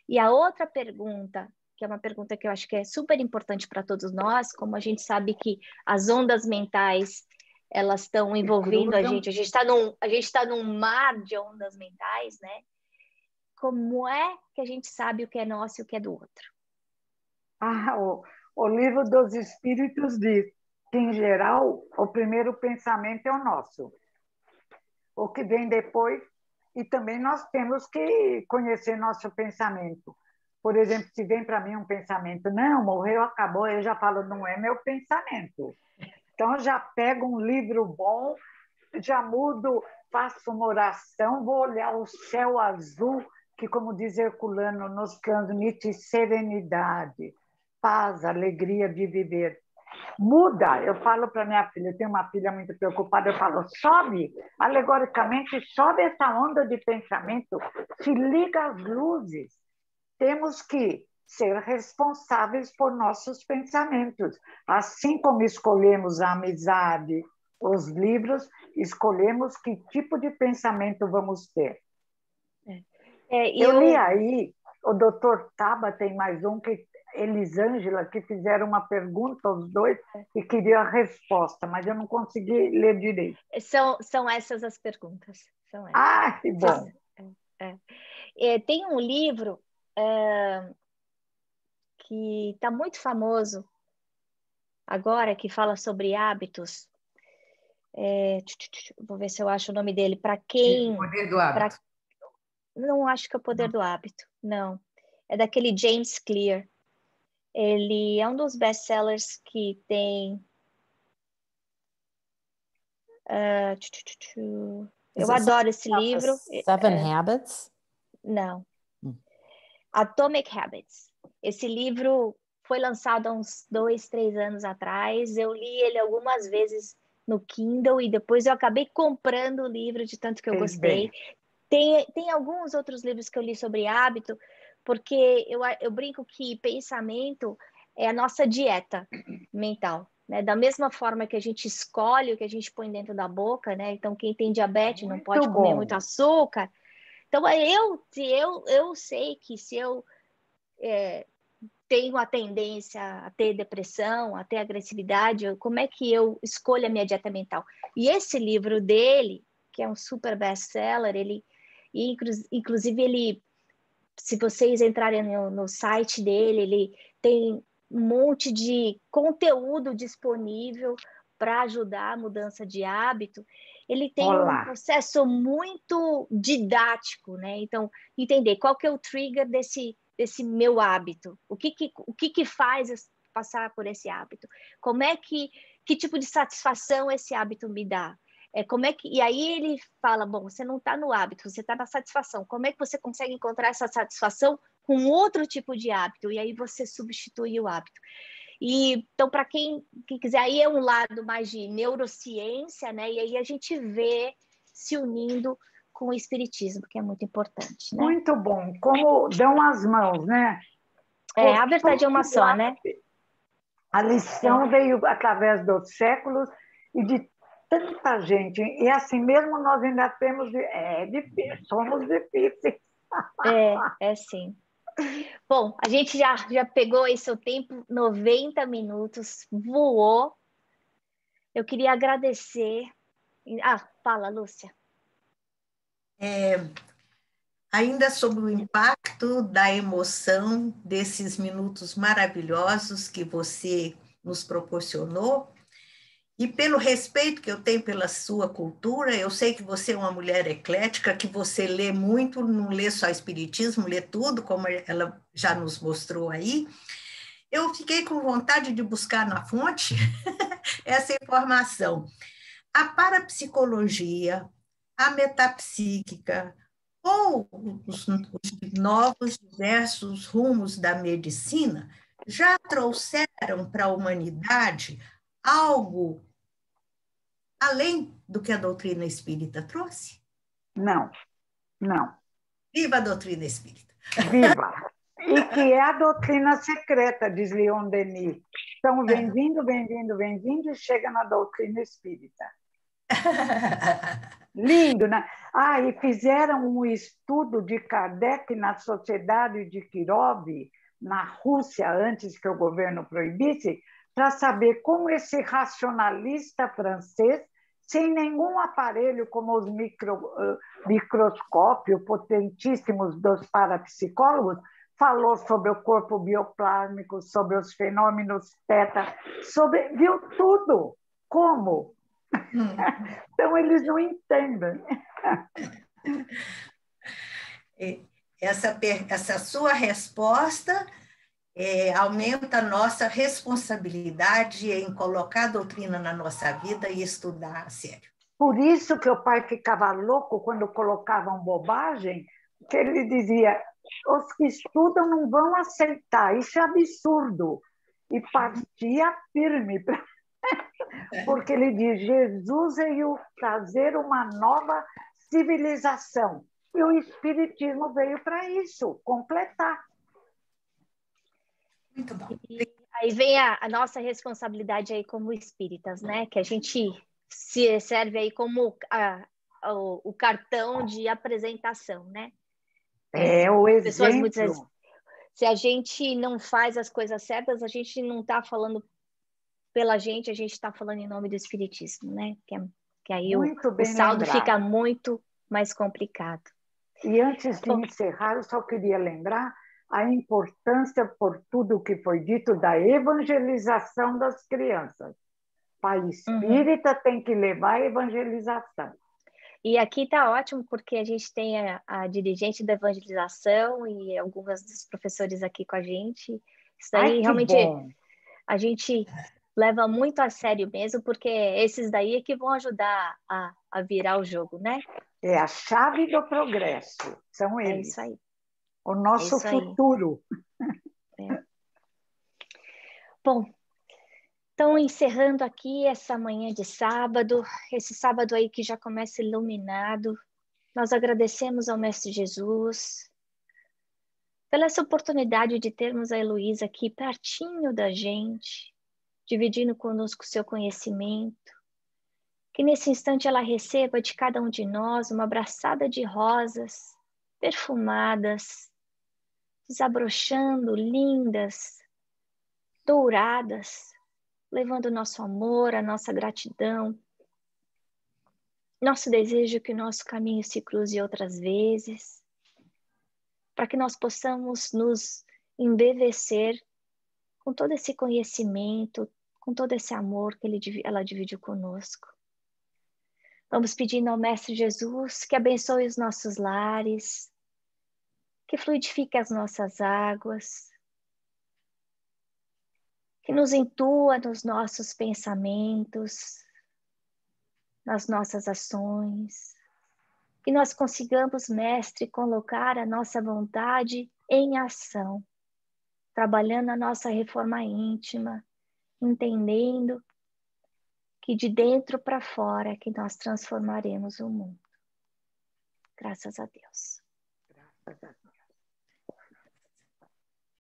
E a outra pergunta, que é uma pergunta que eu acho que é super importante para todos nós, como a gente sabe que as ondas mentais, elas estão envolvendo a gente está num mar de ondas mentais, né? Como é que a gente sabe o que é nosso e o que é do outro? O Livro dos Espíritos diz que, em geral, o primeiro pensamento é o nosso. O que vem depois, e também nós temos que conhecer nosso pensamento. Por exemplo, se vem para mim um pensamento, não, morreu, acabou, eu já falo, não é meu pensamento. Então, já pego um livro bom, já mudo, faço uma oração, vou olhar o céu azul, que, como diz Herculano, nos transmite serenidade, paz, alegria de viver. Muda, eu falo para minha filha, eu tenho uma filha muito preocupada, eu falo, sobe, alegoricamente, sobe essa onda de pensamento, se liga às luzes. Temos que ser responsáveis por nossos pensamentos. Assim como escolhemos a amizade, os livros, escolhemos que tipo de pensamento vamos ter. Eu li aí, o Dr. Taba tem mais um que Elisângela, que fizeram uma pergunta aos dois e queriam a resposta, mas eu não consegui ler direito. São essas as perguntas. São essas. Ah, que bom! Tem um livro que está muito famoso agora, que fala sobre hábitos. Vou ver se eu acho o nome dele. Para quem... O Poder do Hábito. Não acho que é o Poder do Hábito, não. É daquele James Clear. Ele é um dos best-sellers que tem... eu adoro esse livro. Seven Habits? Não. Atomic Habits. Esse livro foi lançado há uns 2, 3 anos atrás. Eu li ele algumas vezes no Kindle e depois eu acabei comprando o livro de tanto que eu gostei. Tem alguns outros livros que eu li sobre hábito, porque eu brinco que pensamento é a nossa dieta mental, né? Da mesma forma que a gente escolhe o que a gente põe dentro da boca, né? Então, quem tem diabetes não pode comer muito açúcar. Então, eu sei que se eu tenho a tendência a ter depressão, a ter agressividade, como é que eu escolho a minha dieta mental? E esse livro dele, que é um super best-seller, inclusive, se vocês entrarem no site dele, ele tem um monte de conteúdo disponível para ajudar a mudança de hábito. Ele tem um processo muito didático, né? Então, entender qual que é o trigger desse meu hábito, o que faz eu passar por esse hábito, que tipo de satisfação esse hábito me dá. E aí ele fala, bom, você não está no hábito, você está na satisfação. Como é que você consegue encontrar essa satisfação com outro tipo de hábito? E aí você substitui o hábito. Então, para quem quiser, aí é um lado mais de neurociência, né? E aí a gente vê se unindo com o espiritismo, que é muito importante, né? Muito bom. Como dão as mãos, né? A verdade é uma só, né? A lição veio através dos séculos e de tanta gente. E assim mesmo nós ainda temos... somos difíceis. Sim. Bom, a gente já pegou esse seu tempo, 90 minutos, voou. Eu queria agradecer... fala, Lúcia. Ainda sobre o impacto da emoção desses minutos maravilhosos que você nos proporcionou, e pelo respeito que eu tenho pela sua cultura, eu sei que você é uma mulher eclética, que você lê muito, não lê só espiritismo, lê tudo, como ela já nos mostrou aí. Eu fiquei com vontade de buscar na fonte essa informação. A parapsicologia, a metapsíquica, ou os novos diversos rumos da medicina já trouxeram para a humanidade algo além do que a doutrina espírita trouxe? Não. Viva a doutrina espírita! Viva! E que é a doutrina secreta, diz Leon Denis. Então, vem vindo, e chega na doutrina espírita. Lindo, né? E fizeram um estudo de Kardec na Sociedade de Kirov, na Rússia, antes que o governo proibisse, para saber como esse racionalista francês, sem nenhum aparelho como os microscópios potentíssimos dos parapsicólogos, falou sobre o corpo bioplásmico, sobre os fenômenos teta, viu tudo. Como? Então, eles não entendem. Essa sua resposta aumenta a nossa responsabilidade em colocar a doutrina na nossa vida e estudar a sério. Por isso que o pai ficava louco quando colocavam bobagem, que ele dizia, os que estudam não vão aceitar, isso é absurdo. E partia firme para... Porque ele diz, Jesus veio trazer uma nova civilização. E o Espiritismo veio para isso, completar. Muito bom. E aí vem a nossa responsabilidade aí como espíritas, né? Que a gente se serve aí como o cartão de apresentação, né? O exemplo. Pessoas muitas vezes Se a gente não faz as coisas certas, a gente não está falando pela gente, a gente está falando em nome do Espiritismo, né? Que aí o saldo lembrado. fica muito mais complicado. E antes de encerrar, eu só queria lembrar a importância, por tudo que foi dito, da evangelização das crianças. Pai espírita tem que levar a evangelização. E aqui está ótimo, porque a gente tem a dirigente da evangelização e algumas dos professores aqui com a gente. Isso daí realmente a gente leva muito a sério mesmo, porque esses daí é que vão ajudar a virar o jogo, né? É a chave do progresso, são eles. É isso aí. O nosso futuro. Bom, então encerrando aqui essa manhã de sábado, esse sábado aí que já começa iluminado, nós agradecemos ao Mestre Jesus pela essa oportunidade de termos a Heloísa aqui pertinho da gente, dividindo conosco o seu conhecimento, que nesse instante ela receba de cada um de nós uma abraçada de rosas perfumadas, desabrochando, lindas, douradas, levando o nosso amor, a nossa gratidão, nosso desejo que o nosso caminho se cruze outras vezes, para que nós possamos nos embevecer com todo esse conhecimento, com todo esse amor que ela dividiu conosco. Vamos pedindo ao Mestre Jesus que abençoe os nossos lares, que fluidifique as nossas águas, que nos intua nos nossos pensamentos, nas nossas ações, que nós consigamos, Mestre, colocar a nossa vontade em ação, trabalhando a nossa reforma íntima, entendendo que de dentro para fora é que nós transformaremos o mundo. Graças a Deus. Graças a Deus.